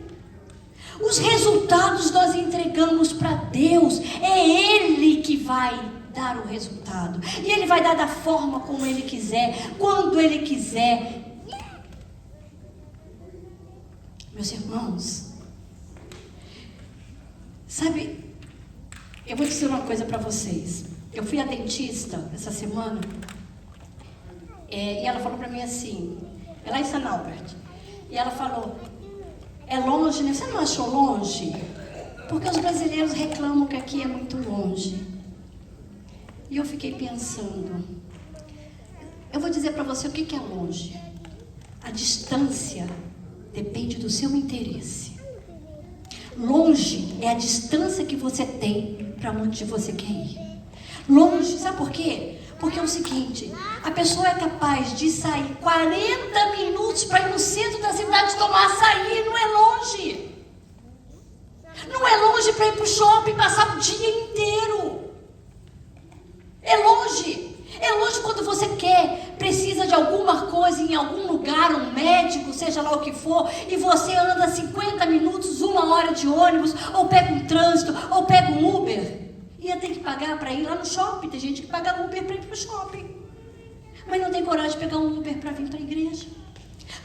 Os resultados nós entregamos para Deus. É Ele que vai dar o resultado. E Ele vai dar da forma como Ele quiser, quando Ele quiser. Meus irmãos, sabe, eu vou dizer uma coisa para vocês. Eu fui à dentista essa semana e ela falou para mim assim, é lá em San Albert, e ela falou: é longe, né? Você não achou longe? Porque os brasileiros reclamam que aqui é muito longe. E eu fiquei pensando, eu vou dizer para você o que é longe. A distância depende do seu interesse. Longe é a distância que você tem para onde você quer ir. Longe, sabe por quê? Porque é o seguinte, a pessoa é capaz de sair 40 minutos para ir no centro da cidade tomar açaí, não é longe. Não é longe para ir para o shopping, passar o dia inteiro. É longe. É longe quando você precisa de alguma coisa em algum lugar, um médico, seja lá o que for, e você anda 50 minutos, 1 hora de ônibus, ou pega um trânsito, ou pega um Uber. Ia ter que pagar para ir lá no shopping. Tem gente que paga Uber para ir para o shopping, mas não tem coragem de pegar um Uber para vir para a igreja,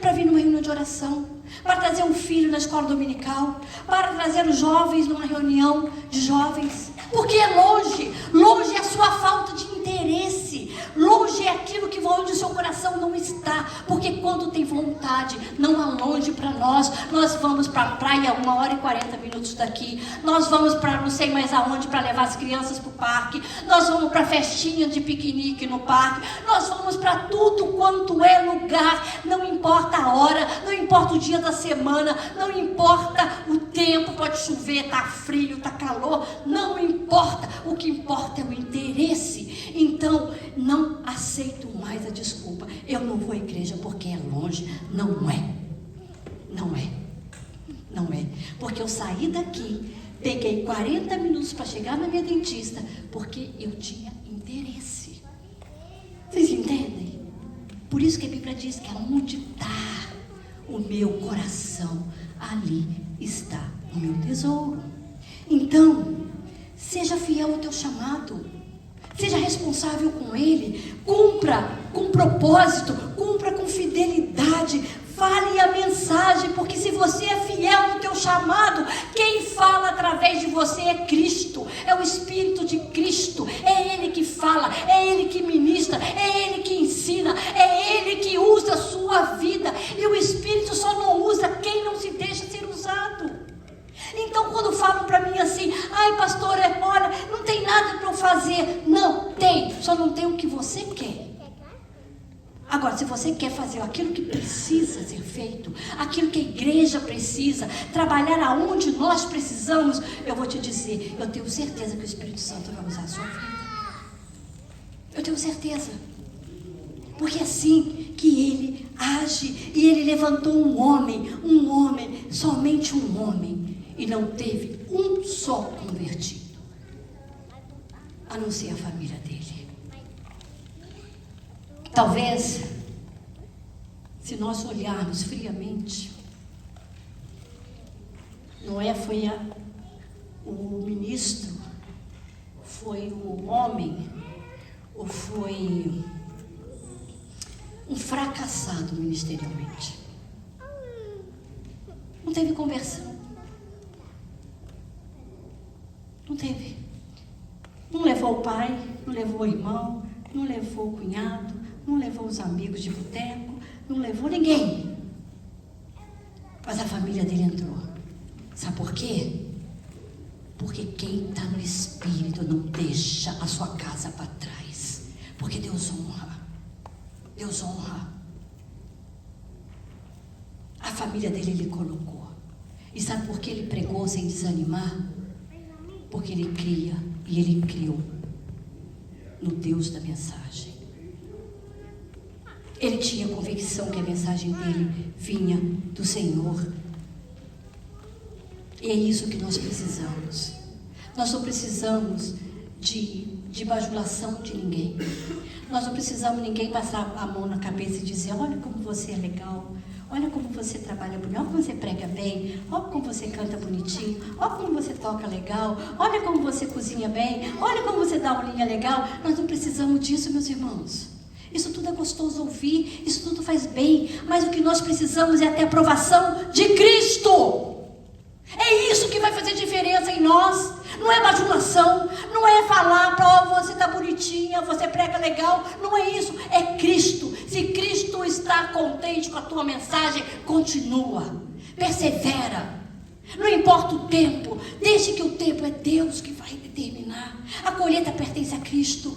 para vir numa reunião de oração, para trazer um filho na escola dominical, para trazer os jovens numa reunião de jovens. Porque é longe. Longe é a sua falta de interesse. Longe é aquilo que onde o seu coração não está. Porque quando tem vontade, não há longe para nós. Nós vamos para a praia 1 hora e 40 minutos daqui. Nós vamos para não sei mais aonde para levar as crianças para o parque. Nós vamos para festinha de piquenique no parque. Nós vamos para tudo quanto é lugar. Não importa a hora, não importa o dia da semana, não importa o tempo, pode chover, tá frio, tá calor, não importa. O que importa é o interesse. Então, não aceito mais a desculpa. Eu não vou à igreja porque é longe. Não é. Não é. Não é. Porque eu saí daqui, peguei 40 minutos para chegar na minha dentista, porque eu tinha interesse. Vocês entendem? Por isso que a Bíblia diz que aonde está o meu coração, ali está o meu tesouro. Então, seja fiel ao teu chamado. Seja responsável com ele. Cumpra com propósito. Cumpra com fidelidade. Fale a mensagem, porque se você é fiel no teu chamado, quem fala através de você é Cristo, é o Espírito de Cristo. É Ele que fala, é Ele que ministra, é Ele que ensina, é Ele que usa a sua vida. E o Espírito só não usa quem não se deixa ser usado. Então, quando falam para mim assim, ai pastora, olha, não tem nada para eu fazer. Não, tem, só não tem o que você quer. Agora, se você quer fazer aquilo que precisa ser feito, aquilo que a igreja precisa, trabalhar aonde nós precisamos, eu vou te dizer, eu tenho certeza que o Espírito Santo vai usar a sua vida. Eu tenho certeza. Porque é assim que ele age. E ele levantou um homem, somente um homem, e não teve um só convertido, a não ser a família dele. Talvez, se nós olharmos friamente, Noé foi o ministro, foi o homem, ou foi um fracassado ministerialmente. Não teve conversão. Não teve. Não levou o pai, não levou o irmão, não levou o cunhado, não levou os amigos de boteco, não levou ninguém. Mas a família dele entrou. Sabe por quê? Porque quem está no Espírito não deixa a sua casa para trás. Porque Deus honra. Deus honra. A família dele ele colocou. E sabe por que ele pregou sem desanimar? Porque ele cria e ele criou no Deus da mensagem. Ele tinha convicção que a mensagem dele vinha do Senhor. E é isso que nós precisamos. Nós não precisamos de bajulação de ninguém. Nós não precisamos ninguém passar a mão na cabeça e dizer: olha como você é legal, olha como você trabalha bonito, olha como você prega bem, olha como você canta bonitinho, olha como você toca legal, olha como você cozinha bem, olha como você dá uma linha legal. Nós não precisamos disso, meus irmãos. Isso tudo é gostoso ouvir, isso tudo faz bem, mas o que nós precisamos é ter a aprovação de Cristo. É isso que vai fazer diferença em nós. Não é bajulação, não é falar para você tá bonitinha, você prega legal, não é isso, é Cristo. Se Cristo está contente com a tua mensagem, continua, persevera. Não importa o tempo, deixe que o tempo é Deus que vai determinar. A colheita pertence a Cristo.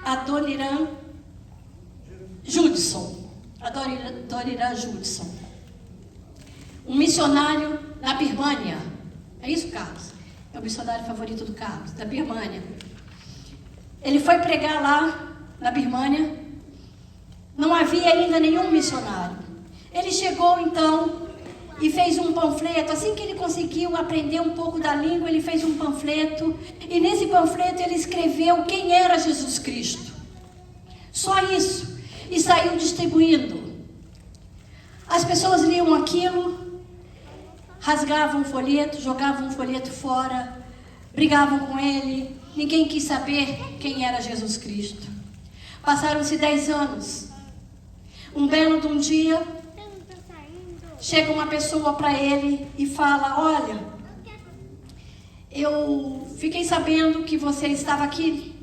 Adoniran Judson, um missionário na Birmânia. É isso, Carlos? É o missionário favorito do Carlos, da Birmânia. Ele foi pregar lá na Birmânia. Não havia ainda nenhum missionário. Ele chegou então e fez um panfleto. Assim que ele conseguiu aprender um pouco da língua, ele fez um panfleto. E nesse panfleto ele escreveu quem era Jesus Cristo. Só isso. E saiu distribuindo. As pessoas liam aquilo, rasgavam o folheto, jogavam o folheto fora, brigavam com ele. Ninguém quis saber quem era Jesus Cristo. Passaram-se 10 anos. Um belo de um dia, chega uma pessoa para ele e fala: olha, eu fiquei sabendo que você estava aqui,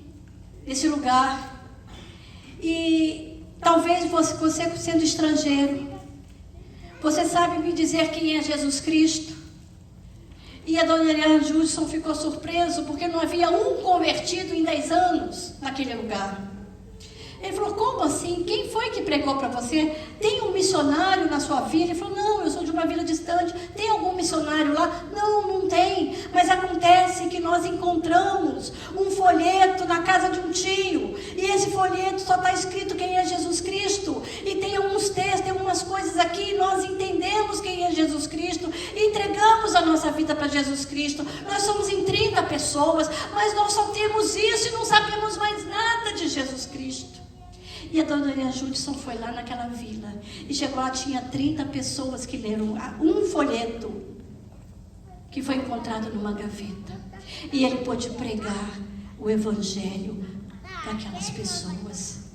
nesse lugar, e talvez você sendo estrangeiro, você sabe me dizer quem é Jesus Cristo? E a dona Eliana Judson ficou surpreso, porque não havia um convertido em 10 anos naquele lugar. Ele falou: como assim? Quem foi que pregou para você? Tem um missionário na sua vila? Ele falou: não, eu sou de uma vila distante. Tem algum missionário lá? Não, não tem. Mas acontece que nós encontramos um folheto na casa de um tio. E esse folheto só está escrito quem é Jesus Cristo. E tem alguns textos, tem algumas coisas aqui. Nós entendemos quem é Jesus Cristo. E entregamos a nossa vida para Jesus Cristo. Nós somos em 30 pessoas, mas nós só temos isso e não sabemos mais nada de Jesus Cristo. E a dona Eliana Judson foi lá naquela vila. E chegou lá, tinha 30 pessoas que leram um folheto que foi encontrado numa gaveta. E ele pôde pregar o evangelho para aquelas pessoas.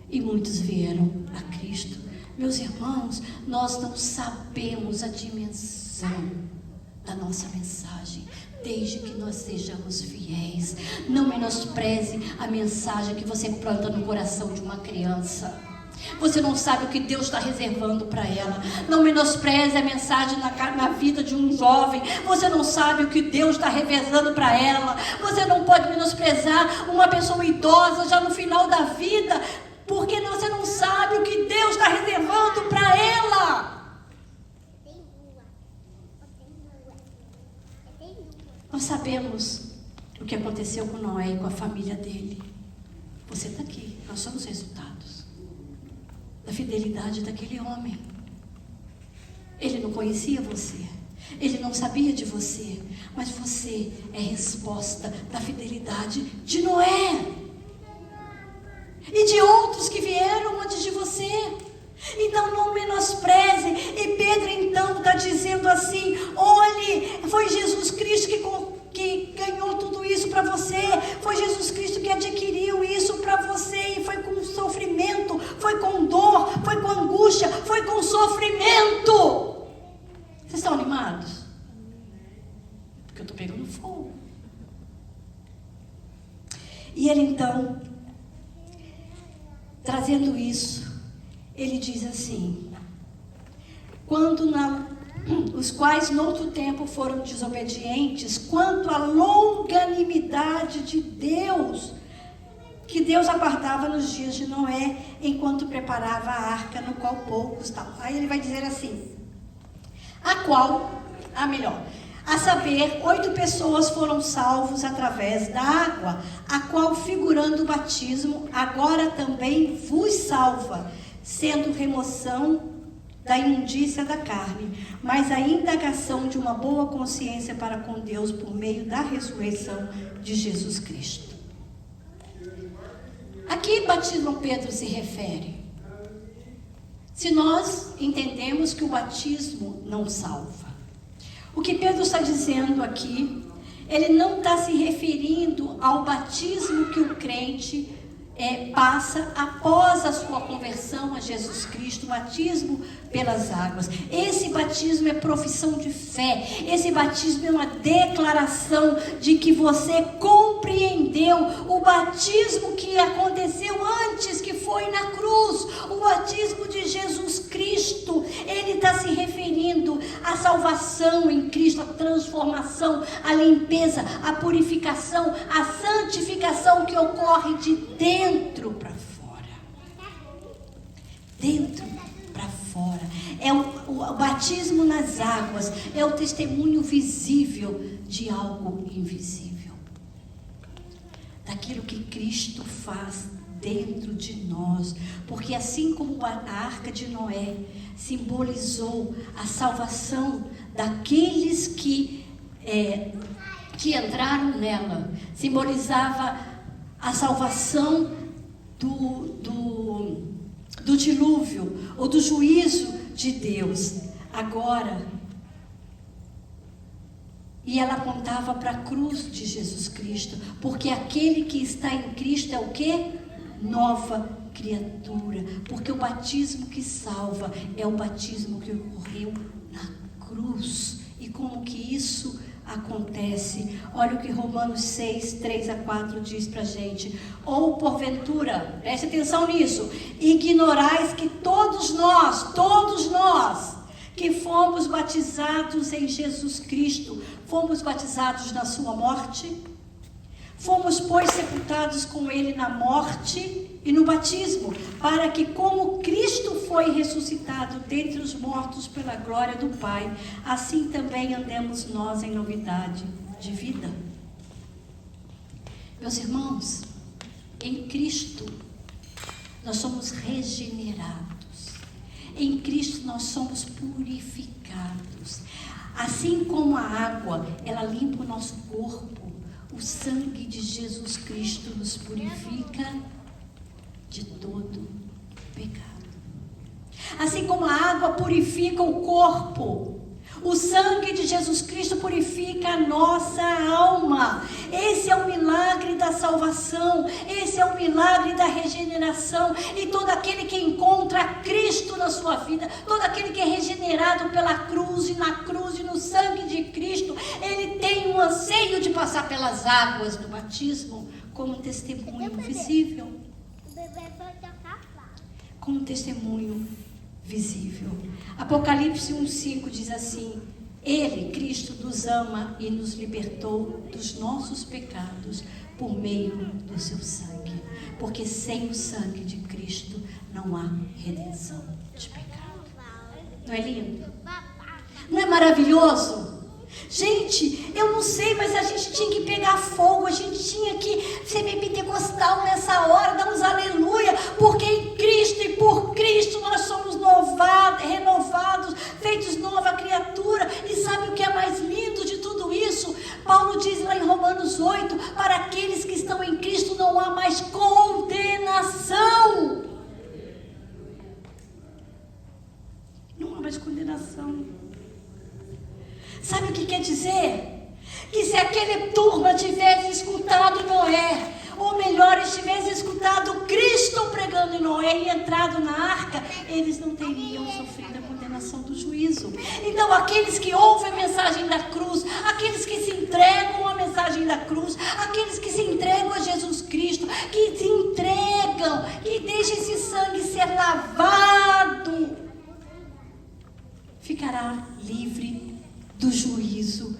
E muitos vieram a Cristo. Meus irmãos, nós não sabemos a dimensão da nossa mensagem, desde que nós sejamos fiéis. Não menospreze a mensagem que você planta no coração de uma criança. Você não sabe o que Deus está reservando para ela. Não menospreze a mensagem na vida de um jovem. Você não sabe o que Deus está reservando para ela. Você não pode menosprezar uma pessoa idosa já no final da vida, porque você não sabe o que Deus está reservando para ela. Nós sabemos o que aconteceu com Noé e com a família dele. Você está aqui. Nós somos resultados da fidelidade daquele homem. Ele não conhecia você. Ele não sabia de você. Mas você é resposta da fidelidade de Noé. E de outros que vieram antes de você. Então não menospreze. E Pedro então está dizendo assim: olhe, foi Jesus Cristo que ganhou tudo isso para você. Foi Jesus Cristo que adquiriu isso para você. E foi com sofrimento, foi com dor, foi com angústia, foi com sofrimento. Vocês estão animados? ele então, trazendo isso, ele diz assim: os quais noutro tempo foram desobedientes, quanto à longanimidade de Deus, que Deus aguardava nos dias de Noé, enquanto preparava a arca, no qual poucos estavam. Aí ele vai dizer assim: a saber, 8 pessoas foram salvos através da água, a qual, figurando o batismo, agora também vos salva, sendo remoção da imundícia da carne, mas a indagação de uma boa consciência para com Deus por meio da ressurreição de Jesus Cristo. A que batismo Pedro se refere? Se nós entendemos que o batismo não salva, o que Pedro está dizendo aqui, ele não está se referindo ao batismo que o crente passa após a sua conversão a Jesus Cristo, o batismo pelas águas. Esse batismo é profissão de fé. Esse batismo é uma declaração de que você compreendeu o batismo que aconteceu antes, que foi na cruz, o batismo de Jesus Cristo. Ele está se referindo à salvação em Cristo, a transformação, a limpeza, a purificação, a santificação que ocorre de dentro para fora. Dentro para fora. É o batismo nas águas, é o testemunho visível de algo invisível. Daquilo que Cristo faz dentro de nós. Porque assim como a arca de Noé simbolizou a salvação daqueles que entraram nela, simbolizava a salvação do dilúvio ou do juízo de Deus. Agora, e ela apontava para a cruz de Jesus Cristo, porque aquele que está em Cristo é o quê? Nova criatura, porque o batismo que salva é o batismo que ocorreu na cruz. E como que isso acontece? Olha o que Romanos 6, 3-4 diz pra gente: ou porventura, preste atenção nisso, ignorais que todos nós que fomos batizados em Jesus Cristo, fomos batizados na sua morte, fomos, pois, sepultados com ele na morte e no batismo, para que, como Cristo foi ressuscitado dentre os mortos pela glória do Pai, assim também andemos nós em novidade de vida. Meus irmãos, em Cristo nós somos regenerados. Em Cristo nós somos purificados. Assim como a água, ela limpa o nosso corpo, o sangue de Jesus Cristo nos purifica de todo pecado. Assim como a água purifica o corpo, o sangue de Jesus Cristo purifica a nossa alma. Esse é o milagre da salvação, esse é o milagre da regeneração. E todo aquele que encontra Cristo na sua vida, todo aquele que é regenerado pela cruz e no sangue de Cristo, ele tem um anseio de passar pelas águas do batismo como um testemunho visível. Como um testemunho visível. Apocalipse 1:5 diz assim: Ele, Cristo, nos ama e nos libertou dos nossos pecados por meio do seu sangue. Porque sem o sangue de Cristo não há redenção de pecado. Não é lindo? Não é maravilhoso? Gente, eu não sei, mas a gente tinha que pegar fogo, a gente tinha que ser meio pentecostal nessa hora, dar uns aleluia, porque em Cristo e por Cristo nós somos renovados, feitos nova criatura. E sabe o que é mais lindo de tudo isso? Paulo diz lá em Romanos 8, para aqueles que estão em Cristo não há mais condenação. Não há mais condenação. Sabe o que quer dizer? Que se aquele turma tivesse escutado Noé, ou melhor, estivessem escutado Cristo pregando em Noé e entrado na arca, eles não teriam sofrido a condenação do juízo. Então, aqueles que ouvem a mensagem da cruz, aqueles que se entregam à mensagem da cruz, aqueles que se entregam a Jesus Cristo, que se entregam e deixam esse sangue ser lavado, ficará livre do juízo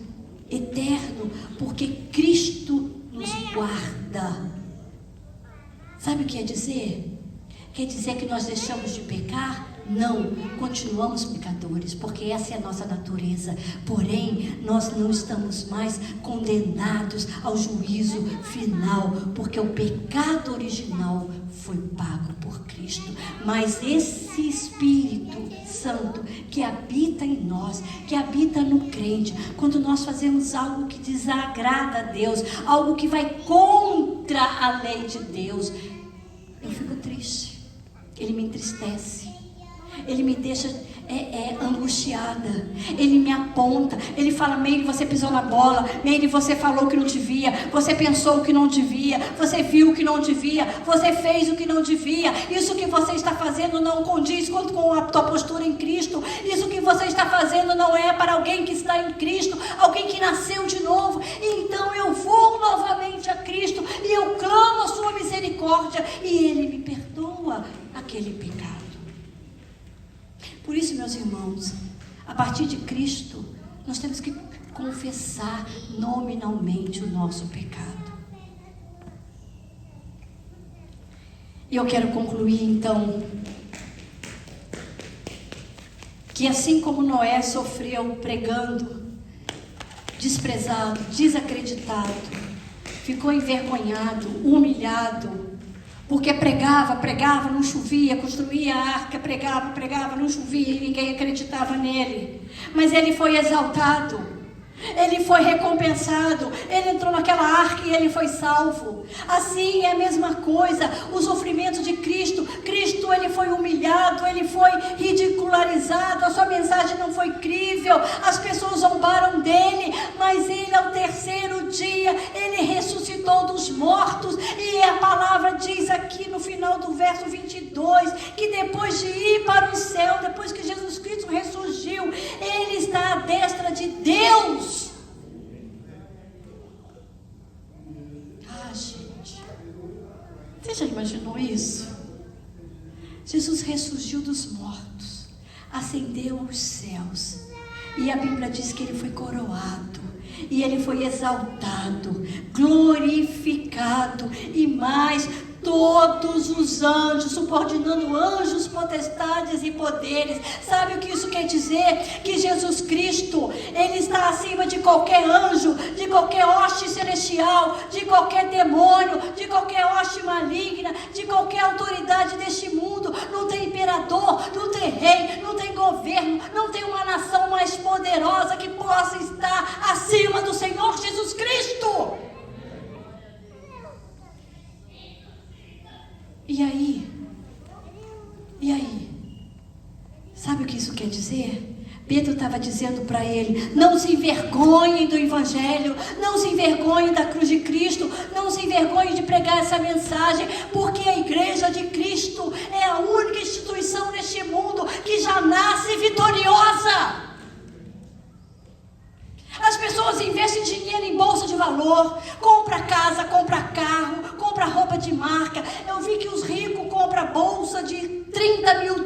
eterno, porque Cristo nos guarda. Sabe o que quer dizer? Quer dizer que nós deixamos de pecar? Não, continuamos pecadores, porque essa é a nossa natureza. Porém, nós não estamos mais condenados ao juízo final, porque o pecado original foi pago por Cristo. Mas esse Espírito Santo que habita em nós, que habita no crente, quando nós fazemos algo que desagrada a Deus, algo que vai contra a lei de Deus, eu fico triste, ele me entristece. Ele me deixa angustiada. Ele me aponta. Ele fala: Meire, você pisou na bola. Meire, você falou que não devia. Você pensou o que não devia. Você viu o que não devia. Você fez o que não devia. Isso que você está fazendo não condiz com a tua postura em Cristo. Isso que você está fazendo não é para alguém que está em Cristo, alguém que nasceu de novo. Então eu vou novamente a Cristo e eu clamo a sua misericórdia e Ele me perdoa aquele pecado. Por isso, meus irmãos, a partir de Cristo, nós temos que confessar nominalmente o nosso pecado. E eu quero concluir, então, que assim como Noé sofreu pregando, desprezado, desacreditado, ficou envergonhado, humilhado, porque pregava, não chovia, construía a arca, pregava, não chovia e ninguém acreditava nele. Mas ele foi exaltado, ele foi recompensado, ele entrou naquela arca e ele foi salvo. Assim é a mesma coisa, o sofrimento de Cristo. Cristo, ele foi humilhado, ele foi ridicularizado, a sua mensagem não foi crível, as pessoas zombaram dele, mas ele ao terceiro dia, ele ressuscitou dos mortos. E a palavra diz aqui no final do verso 22, que depois de ir para o céu, depois que Jesus Cristo ressurgiu, ele está à destra de Deus. Gente, você já imaginou isso? Jesus ressurgiu dos mortos, ascendeu aos céus, e a Bíblia diz que ele foi coroado, e ele foi exaltado, glorificado, e mais, todos os anjos, subordinando anjos, potestades e poderes. Sabe o que isso quer dizer? Que Jesus Cristo, ele está acima de qualquer anjo, de qualquer hoste celestial, de qualquer demônio, de qualquer hoste maligna, de qualquer autoridade deste mundo. Não tem imperador, não tem rei, não tem governo, não tem uma nação mais poderosa que possa estar acima do Senhor Jesus Cristo. E aí? Sabe o que isso quer dizer? Pedro estava dizendo para ele: não se envergonhem do Evangelho, não se envergonhem da cruz de Cristo, não se envergonhem de pregar essa mensagem, porque a igreja de Cristo é a única instituição neste mundo que já nasce vitoriosa. As pessoas investem dinheiro em bolsa de valor, compra casa, compra carro, compra roupa de marca. Eu vi que os ricos compram bolsa de $30 mil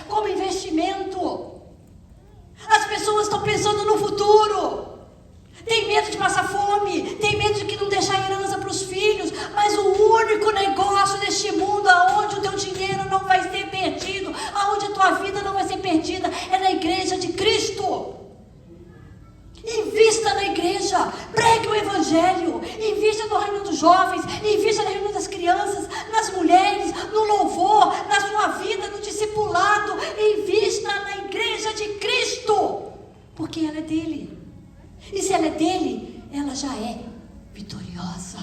como investimento. As pessoas estão pensando no futuro. Tem medo de passar fome, tem medo de que não deixar herança para os filhos. Mas o único negócio deste mundo, aonde o teu dinheiro não vai ser perdido, aonde a tua vida não vai ser perdida, é na igreja de Cristo. Invista na igreja, pregue o Evangelho, invista no reino dos jovens, invista no reino das crianças, nas mulheres, no louvor, na sua vida, no discipulado. Invista na igreja de Cristo, porque ela é dele. E se ela é dele, ela já é vitoriosa.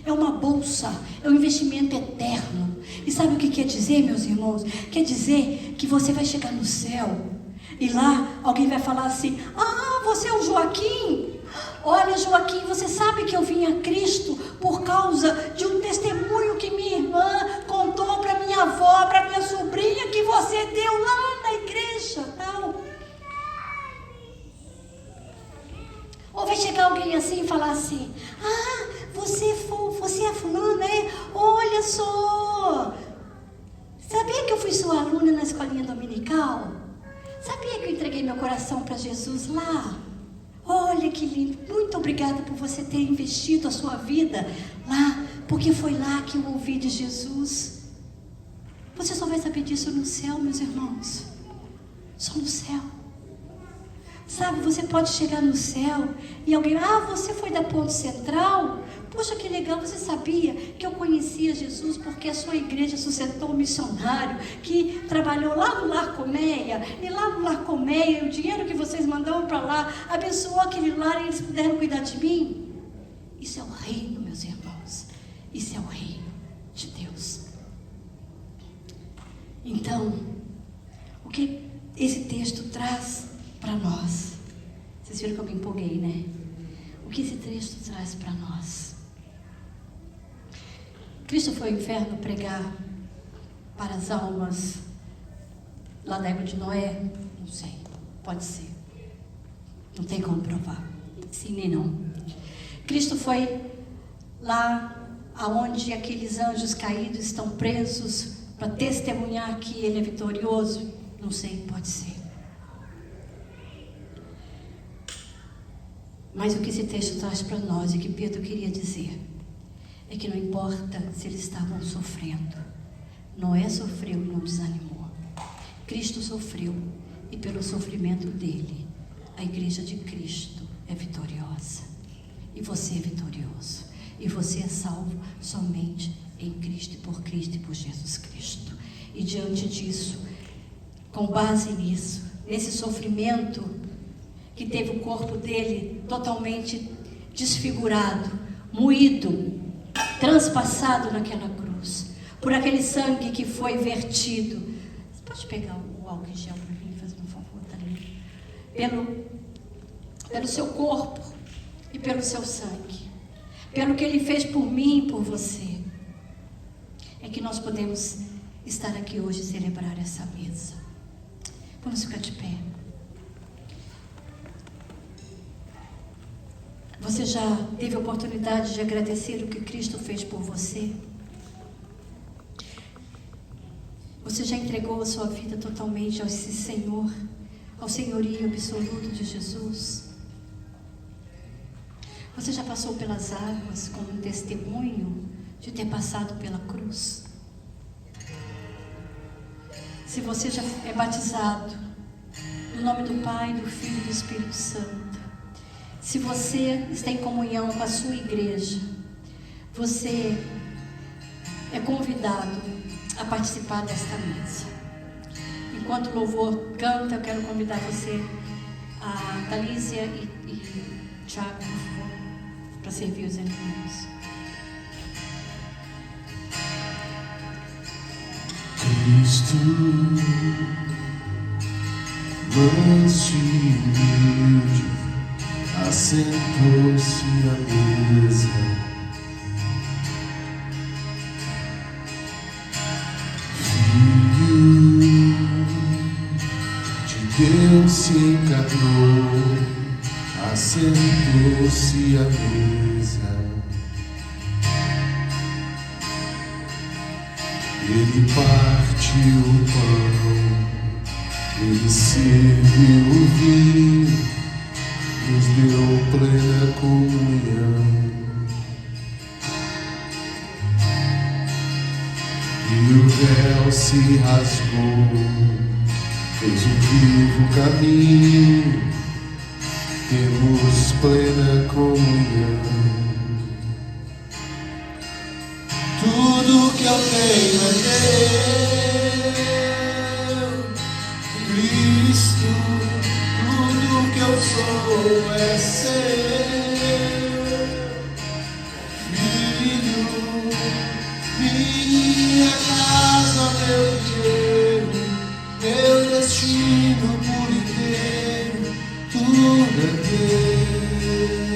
É uma bolsa, é um investimento eterno. E sabe o que quer dizer, meus irmãos? Quer dizer que você vai chegar no céu e lá alguém vai falar assim: ah, você é o Joaquim? Olha, Joaquim, você sabe que eu vim a Cristo por causa de um testemunho que minha irmã contou para minha avó, para minha sobrinha, que você deu lá na igreja, tal. Ou vai chegar alguém assim e falar assim: ah, você é fulano, né? Olha só, sabia que eu fui sua aluna na escolinha dominical? Sabia que eu entreguei meu coração para Jesus lá? Olha que lindo, muito obrigada por você ter investido a sua vida lá, porque foi lá que eu ouvi de Jesus. Você só vai saber disso no céu, meus irmãos, só no céu. Sabe, você pode chegar no céu e alguém, você foi da Ponte Central? Poxa, que legal, você sabia que eu conhecia Jesus porque a sua igreja sustentou um missionário que trabalhou lá no Lar Colmeia, e lá no Lar Colmeia, o dinheiro que vocês mandaram para lá, abençoou aquele lar e eles puderam cuidar de mim? Isso é o reino, meus irmãos, isso é o reino de Deus. Então, o que esse texto traz para nós? Vocês viram que eu me empolguei, né? O que esse texto traz para nós? Cristo foi ao inferno pregar para as almas lá da época de Noé? Não sei, pode ser. Não tem como provar. Sim nem não. Cristo foi lá aonde aqueles anjos caídos estão presos para testemunhar que Ele é vitorioso? Não sei, pode ser. Mas o que esse texto traz para nós e que Pedro queria dizer é que não importa se eles estavam sofrendo. Noé sofreu e não desanimou. Cristo sofreu e pelo sofrimento dele, a igreja de Cristo é vitoriosa. E você é vitorioso. E você é salvo somente em Cristo e por Jesus Cristo. E diante disso, com base nisso, nesse sofrimento que teve o corpo dele totalmente desfigurado, moído, transpassado naquela cruz, por aquele sangue que foi vertido. Você pode pegar o álcool em gel para mim, fazendo um favor, tá ali? Pelo seu corpo e pelo seu sangue, pelo que Ele fez por mim e por você, é que nós podemos estar aqui hoje e celebrar essa mesa. Vamos ficar de pé. Você já teve a oportunidade de agradecer o que Cristo fez por você? Você já entregou a sua vida totalmente ao esse Senhor, ao senhorio absoluto de Jesus? Você já passou pelas águas como um testemunho de ter passado pela cruz? Se você já é batizado no nome do Pai, do Filho e do Espírito Santo, se você está em comunhão com a sua igreja, você é convidado a participar desta mesa. Enquanto o louvor canta, eu quero convidar você, a Thalísia e Tiago, por favor, para servir os irmãos. Cristo, manso e humilde, assentou-se à mesa. Filho de Deus se encarnou, assentou-se à mesa. Ele partiu o pão, Ele serviu o vinho, nos deu plena comunhão. E o véu se rasgou, fez um vivo caminho, temos plena comunhão. Tudo que eu tenho é teu, Cristo. Tudo que eu sou é seu, Filho. Minha casa, meu dinheiro, meu destino por inteiro, tudo é teu.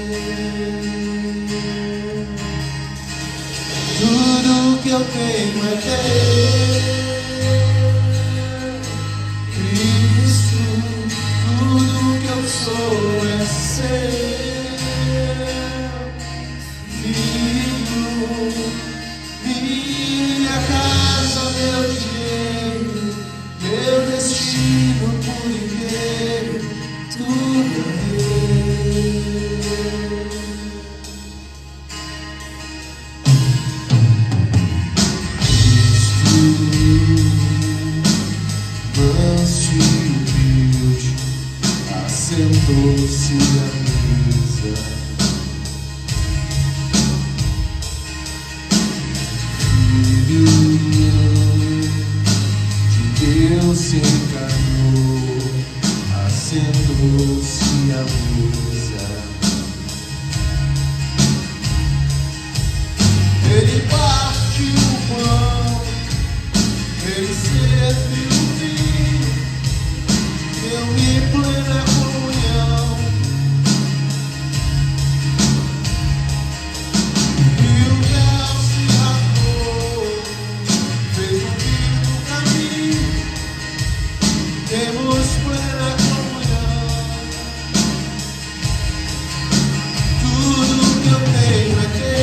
assentou-se à mesa. Filho de Deus se encarnou, assentou-se à mesa. Ele partiu o pão, ele serviu o vinho, deu-me plena comunhão. E o véu se rasgou, fez um vivo caminho, temos plena comunhão. Tudo que eu tenho é teu.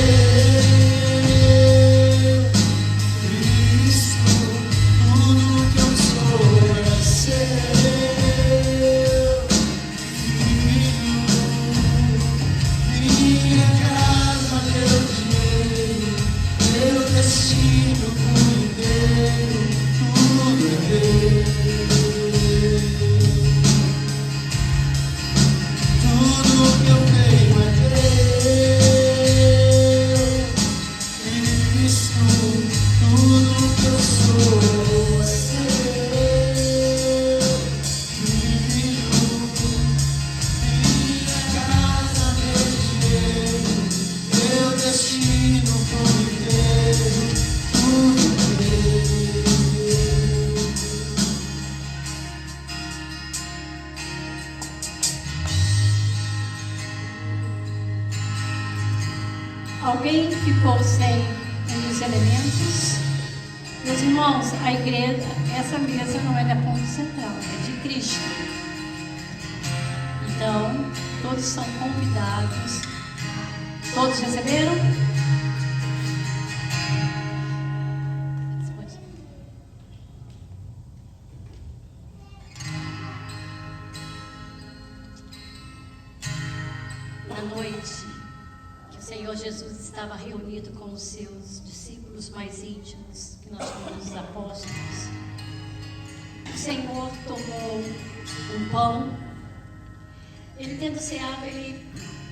Alguém ficou sem um dos elementos? Meus irmãos, a igreja, essa mesa não é da ponta central, é de Cristo. Então, todos são convidados. Todos receberam? Na noite que o Senhor Jesus estava reunido com os seus discípulos mais íntimos, que nós chamamos os apóstolos, o Senhor tomou um pão. Ele, tendo ceado, ele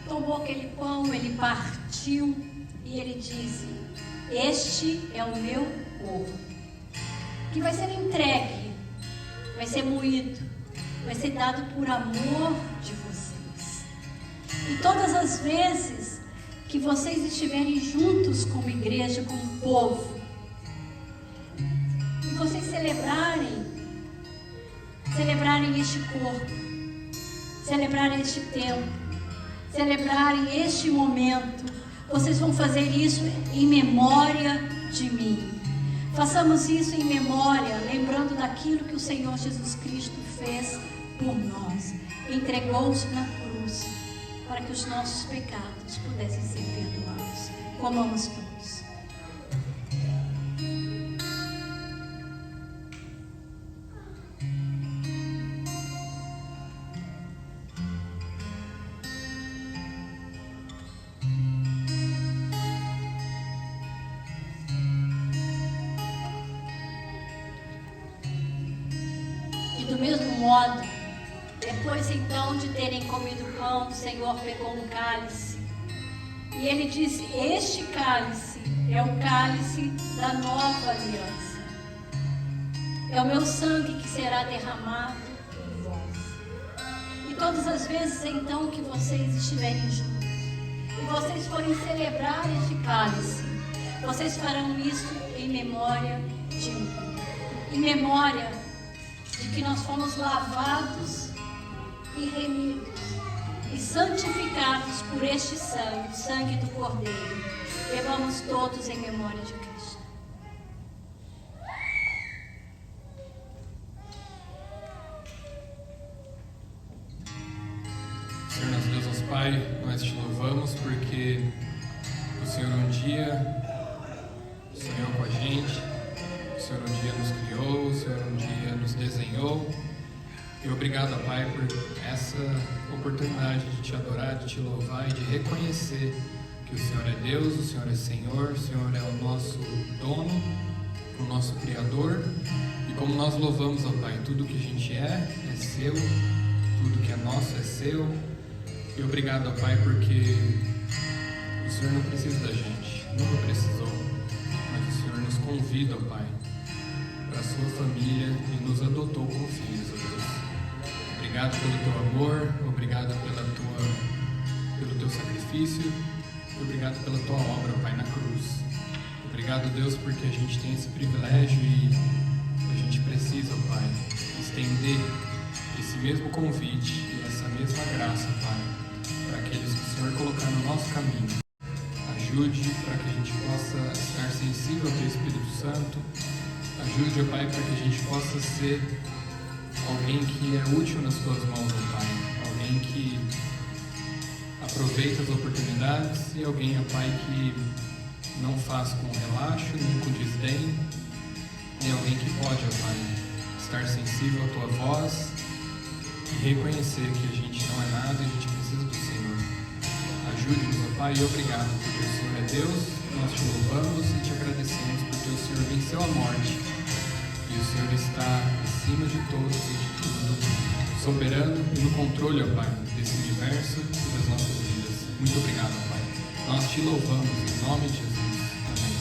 tomou aquele pão, ele partiu e ele disse: este é o meu corpo, que vai ser entregue, vai ser moído, vai ser dado por amor de vocês. E todas as vezes que vocês estiverem juntos como igreja, como povo, e vocês celebrarem este corpo, celebrarem este tempo, celebrarem este momento, vocês vão fazer isso em memória de mim. Façamos isso em memória, lembrando daquilo que o Senhor Jesus Cristo fez por nós. Entregou-se na cruz para que os nossos pecados pudessem ser perdoados. Comamos todos. E do mesmo modo, depois então de terem comido o pão, o Senhor pegou um cálice e ele disse: este cálice é o cálice da nova aliança, é o meu sangue que será derramado por vós. E todas as vezes então que vocês estiverem juntos e vocês forem celebrar este cálice, vocês farão isso em memória de mim, em memória de que nós fomos lavados e remidos e santificados por este sangue, o sangue do Cordeiro. Bebamos todos em memória de Cristo. Senhor nosso Deus, nosso Pai, nós te louvamos porque o Senhor um dia sonhou com a gente, o Senhor um dia nos criou, o Senhor um dia nos desenhou. E obrigado, Pai, por essa oportunidade de te adorar, de te louvar e de reconhecer que o Senhor é Deus, o Senhor é Senhor, o Senhor é o nosso dono, o nosso Criador. E como nós louvamos, ó Pai, tudo que a gente é seu, tudo que é nosso é seu. E obrigado, ó Pai, porque o Senhor não precisa da gente, nunca precisou, mas o Senhor nos convida, ó Pai, para a sua família e nos adotou como filhos, ó Deus. Obrigado pelo teu amor, obrigado pelo teu sacrifício, obrigado pela tua obra, ó Pai, na cruz. Obrigado, Deus, porque a gente tem esse privilégio e a gente precisa, ó Pai, estender esse mesmo convite e essa mesma graça, Pai, para aqueles que o Senhor colocar no nosso caminho. Ajude para que a gente possa estar sensível ao Teu Espírito Santo. Ajude, ó Pai, para que a gente possa ser alguém que é útil nas Tuas mãos, ó Pai. Alguém que aproveita as oportunidades e alguém, ó Pai, que não faz com relaxo nem com desdém. E alguém que pode, ó Pai, estar sensível à Tua voz e reconhecer que a gente não é nada e a gente precisa do Senhor. Ajude-nos, ó Pai, e obrigado, porque o Senhor é Deus, nós te louvamos e te agradecemos, porque o Senhor venceu a morte e o Senhor está acima de todos e de tudo, soberano e no controle, ó Pai, desse universo e das nossas vidas. Muito obrigado, ó Pai. Nós te louvamos em nome de Jesus. Amém.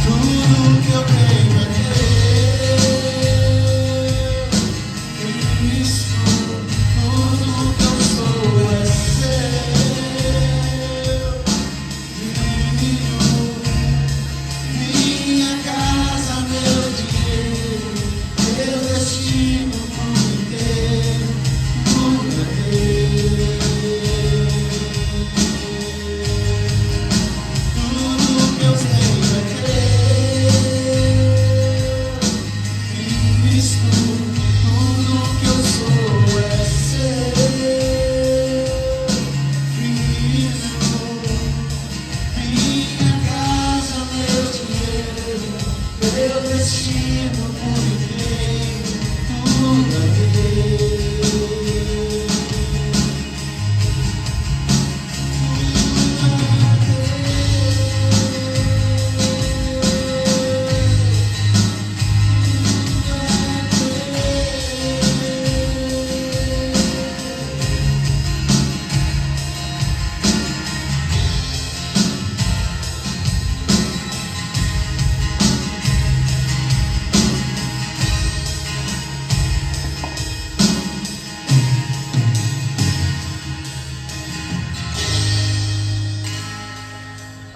Tudo que eu tenho é teu, Cristo. Tudo que eu sou é seu, Filho. Minha casa, meu dinheiro, meu destino por inteiro, tudo é teu. Tudo que eu tenho é Cristo, tudo que eu sou é seu, Filho. Minha casa, meu dinheiro, meu destino por inteiro, tudo é teu.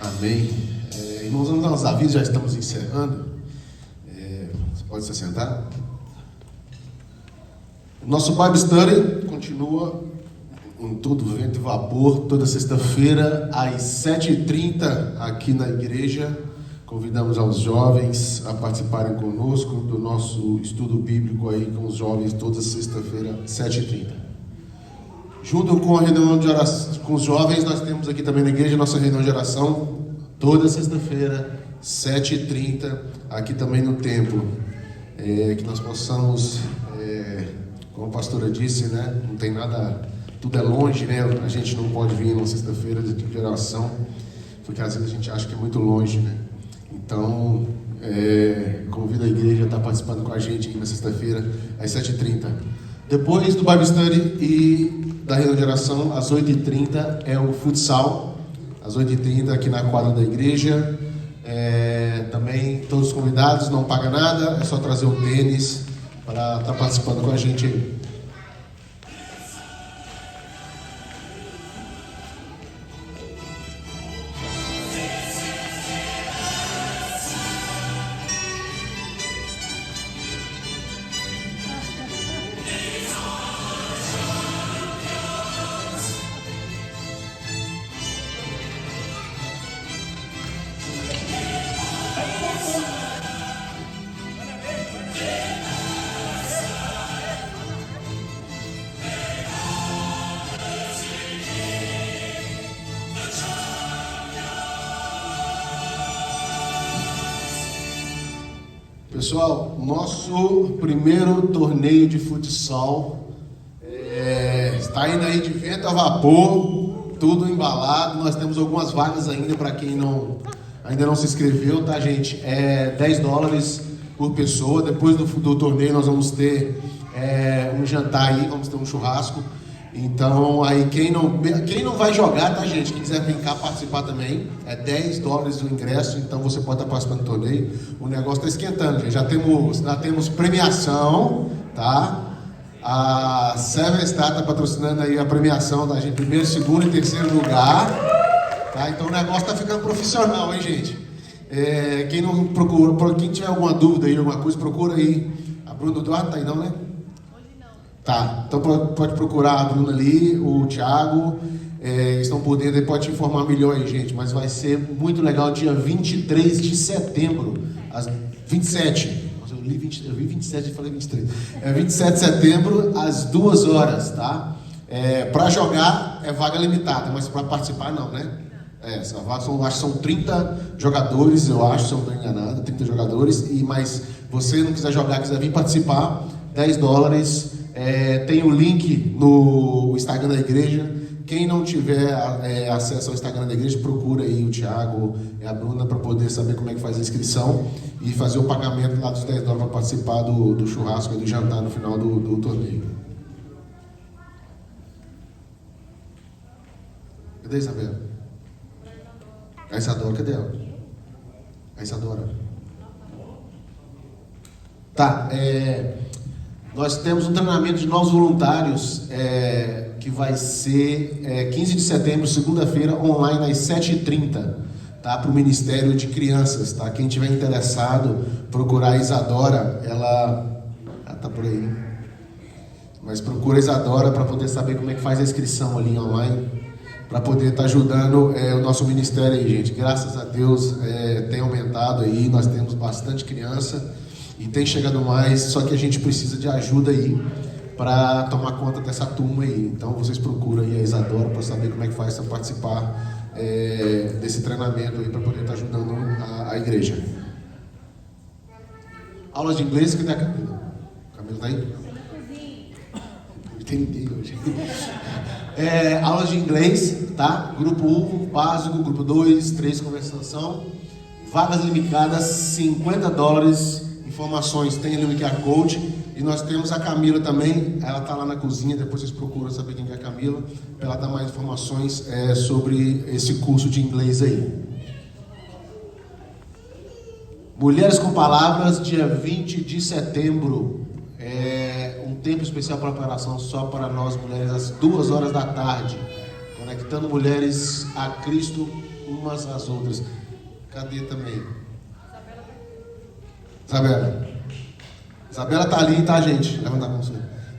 Amém. Irmãos, vamos dar uns avisos, já estamos encerrando. Você pode se sentar. Nosso Bible Study continua em todo vento e vapor, toda sexta-feira, às 7h30, aqui na igreja. Convidamos aos jovens a participarem conosco do nosso estudo bíblico aí com os jovens, toda sexta-feira, 7h30. Junto com a reunião de oração com os jovens, nós temos aqui também na igreja nossa reunião de oração, toda sexta-feira, 7h30, aqui também no templo. Que nós possamos, como a pastora disse, né? Não tem nada, tudo é longe, né? A gente não pode vir na sexta-feira de oração, porque às vezes a gente acha que é muito longe, né? Então, convido a igreja a estar participando com a gente aqui na sexta-feira, às 7h30. Depois do Bible Study e da reunião de oração, às 8h30 é o futsal, às 8h30 aqui na quadra da igreja. Também todos os convidados, não paga nada, é só trazer o tênis para estar participando com a gente aí. Pessoal, nosso primeiro torneio de futsal está indo aí de vento a vapor, tudo embalado. Nós temos algumas vagas ainda para quem ainda não se inscreveu, tá, gente? É $10 por pessoa. Depois do torneio nós vamos ter um jantar aí, vamos ter um churrasco. Então, aí quem não vai jogar, tá, gente? Quem quiser vir cá participar também, é $10 o ingresso, então você pode estar participando do torneio. O negócio está esquentando, gente. Já temos premiação, tá? A Seven Star está patrocinando aí a premiação da gente, primeiro, segundo e terceiro lugar, tá? Então o negócio está ficando profissional, hein, gente? Quem não procura, quem tiver alguma dúvida aí, alguma coisa, procura aí. A Bruna Eduardo tá aí não, né? Tá, então pode procurar a Bruna ali, o Thiago, estão por dentro, pode te informar melhor aí, gente, mas vai ser muito legal, dia 23 de setembro, às 27, eu vi 27 e falei 23, 27 de setembro, às 2 horas, tá? Para jogar é vaga limitada, mas para participar não, né? Essa vaga acho que são 30 jogadores, se eu não estou enganado, 30 jogadores, mas você não quiser jogar, quiser vir participar, $10. Tem o link no Instagram da igreja. Quem não tiver acesso ao Instagram da igreja, procura aí o Thiago e a Bruna para poder saber como é que faz a inscrição e fazer o pagamento lá dos $10 para participar do churrasco e do jantar no final do torneio. Cadê a Isabela? A Isadora, cadê ela? A Isadora. Tá, nós temos um treinamento de novos voluntários que vai ser 15 de setembro, segunda-feira, online às 7h30, tá? Para o Ministério de Crianças, tá? Quem tiver interessado, procurar a Isadora, ela tá por aí. Mas procura a Isadora para poder saber como é que faz a inscrição ali online, para poder estar ajudando o nosso ministério aí, gente. Graças a Deus tem aumentado aí, nós temos bastante criança. E tem chegado mais, só que a gente precisa de ajuda aí para tomar conta dessa turma aí. Então vocês procuram aí a Isadora para saber como é que faz para participar desse treinamento aí para poder estar ajudando a igreja. Aulas de inglês, cadê a Camila? Camila tá aí? Entendi hoje. Aulas de inglês, tá? Grupo 1, básico, grupo 2, 3, conversação. Vagas limitadas, $50. Informações tem ali no QR Code. E nós temos a Camila também, ela está lá na cozinha, depois vocês procuram saber quem é a Camila, para ela dar mais informações sobre esse curso de inglês aí. Mulheres com Palavras, dia 20 de setembro, um tempo especial para preparação só para nós mulheres, às 2 horas da tarde, conectando mulheres a Cristo umas às outras. Cadê também? Isabela tá ali, tá, gente? Levanta a mão.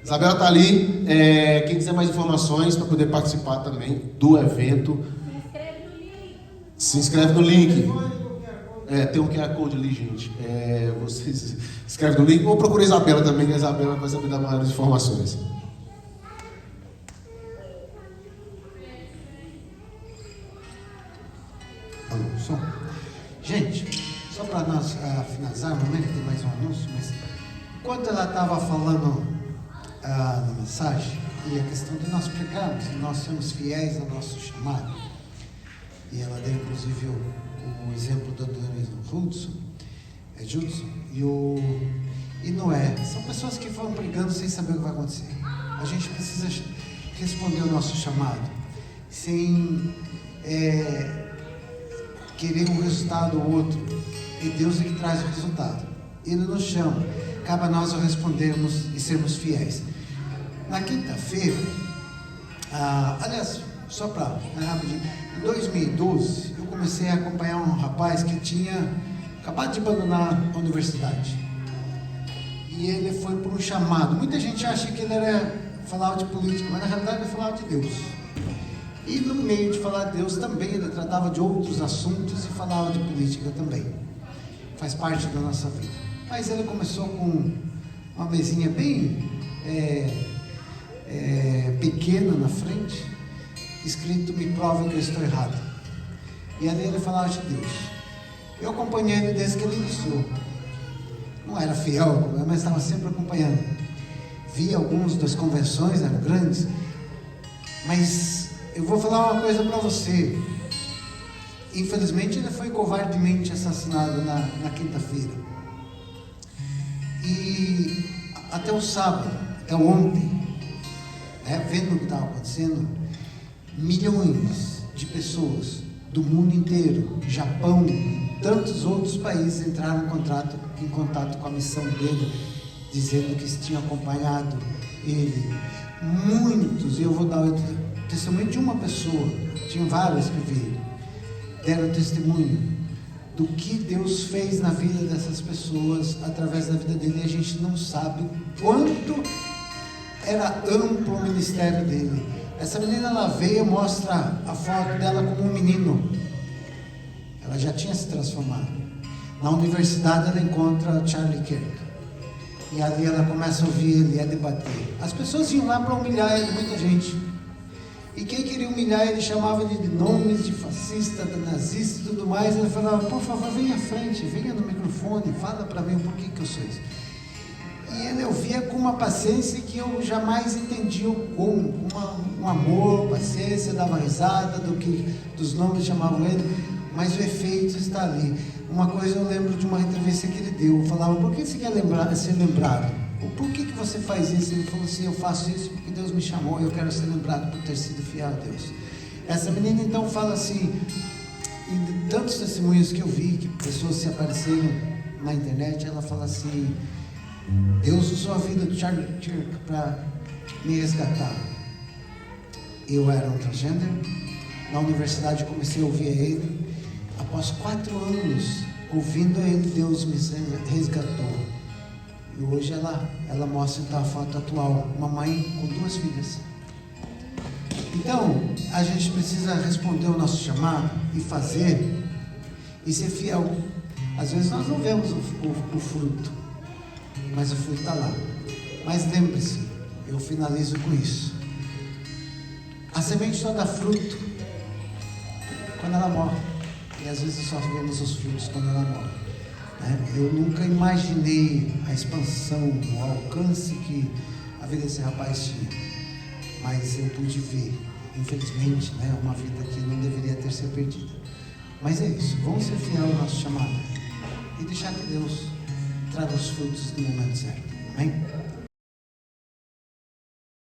Isabela tá ali. Quem quiser mais informações para poder participar também do evento, se inscreve no link. Tem um QR Code ali, gente. Vocês se inscrevem no link ou procura a Isabela também, que a Isabela vai saber dar maiores informações. Alô, som. Gente, só para nós finalizarmos, né, que tem mais um anúncio, mas enquanto ela estava falando na mensagem, e a questão de nós pregarmos, de nós sermos fiéis ao nosso chamado, e ela deu inclusive o exemplo do Hudson, Judson e Noé, são pessoas que vão pregando sem saber o que vai acontecer. A gente precisa responder o nosso chamado, sem querer um resultado ou outro. E Deus é que traz o resultado. Ele nos chama. Cabe a nós respondermos e sermos fiéis. Na quinta-feira, aliás, só para rapidinho, em 2012, eu comecei a acompanhar um rapaz que tinha acabado de abandonar a universidade. E ele foi por um chamado. Muita gente acha que ele falava de política, mas na realidade ele falava de Deus. E no meio de falar de Deus também, ele tratava de outros assuntos e falava de política também. Faz parte da nossa vida. Mas ele começou com uma mesinha bem pequena na frente, escrito: "Me prove que eu estou errado". E ali ele falava de Deus. Eu acompanhei ele desde que ele iniciou. não era fiel, mas estava sempre acompanhando. Vi alguns das convenções, eram grandes, mas eu vou falar uma coisa para você. Infelizmente ele foi covardemente assassinado na quinta-feira. E até o sábado, até ontem, vendo o que estava acontecendo, milhões de pessoas do mundo inteiro, Japão e tantos outros países entraram em contato com a missão dele, dizendo que tinham acompanhado ele. Muitos, e eu vou dar o testemunho de uma pessoa, tinha vários que veio, deram testemunho do que Deus fez na vida dessas pessoas através da vida dele. E a gente não sabe o quanto era amplo o ministério dele. Essa menina, ela veio, mostra a foto dela como um menino. Ela já tinha se transformado. Na universidade ela encontra Charlie Kirk, e ali ela começa a ouvir ele e a debater. As pessoas iam lá para humilhar ele, muita gente. E quem queria humilhar ele chamava ele de nomes de fascista, de nazista e tudo mais. Ele falava: por favor, venha à frente, venha no microfone, fala para mim o porquê que eu sou isso. E ele ouvia com uma paciência que eu jamais entendi como, um amor, paciência, dava risada dos nomes que chamavam ele, mas o efeito está ali. Uma coisa eu lembro de uma entrevista que ele deu, eu falava: por que você quer ser lembrado? Ou por que você faz isso? Ele falou assim: eu faço isso porque Deus me chamou e eu quero ser lembrado por ter sido fiel a Deus. Essa menina então fala assim, e de tantos testemunhos que eu vi, que pessoas se apareceram na internet, ela fala assim: Deus usou a vida do Charlie Kirk para me resgatar. Eu era um transgender, na universidade comecei a ouvir ele. Após 4 anos ouvindo ele, Deus me resgatou. E hoje ela mostra então a foto atual, uma mãe com 2 filhas. Então, a gente precisa responder o nosso chamado e fazer, e ser fiel. Às vezes nós não vemos o fruto, mas o fruto está lá. Mas lembre-se, eu finalizo com isso: a semente só dá fruto quando ela morre, e às vezes só vemos os frutos quando ela morre. Eu nunca imaginei a expansão, o alcance que a vida desse rapaz tinha, mas eu pude ver, infelizmente, uma vida que não deveria ter sido perdida. Mas é isso, vamos ser fiel ao nosso chamado e deixar que Deus traga os frutos no momento certo. Amém?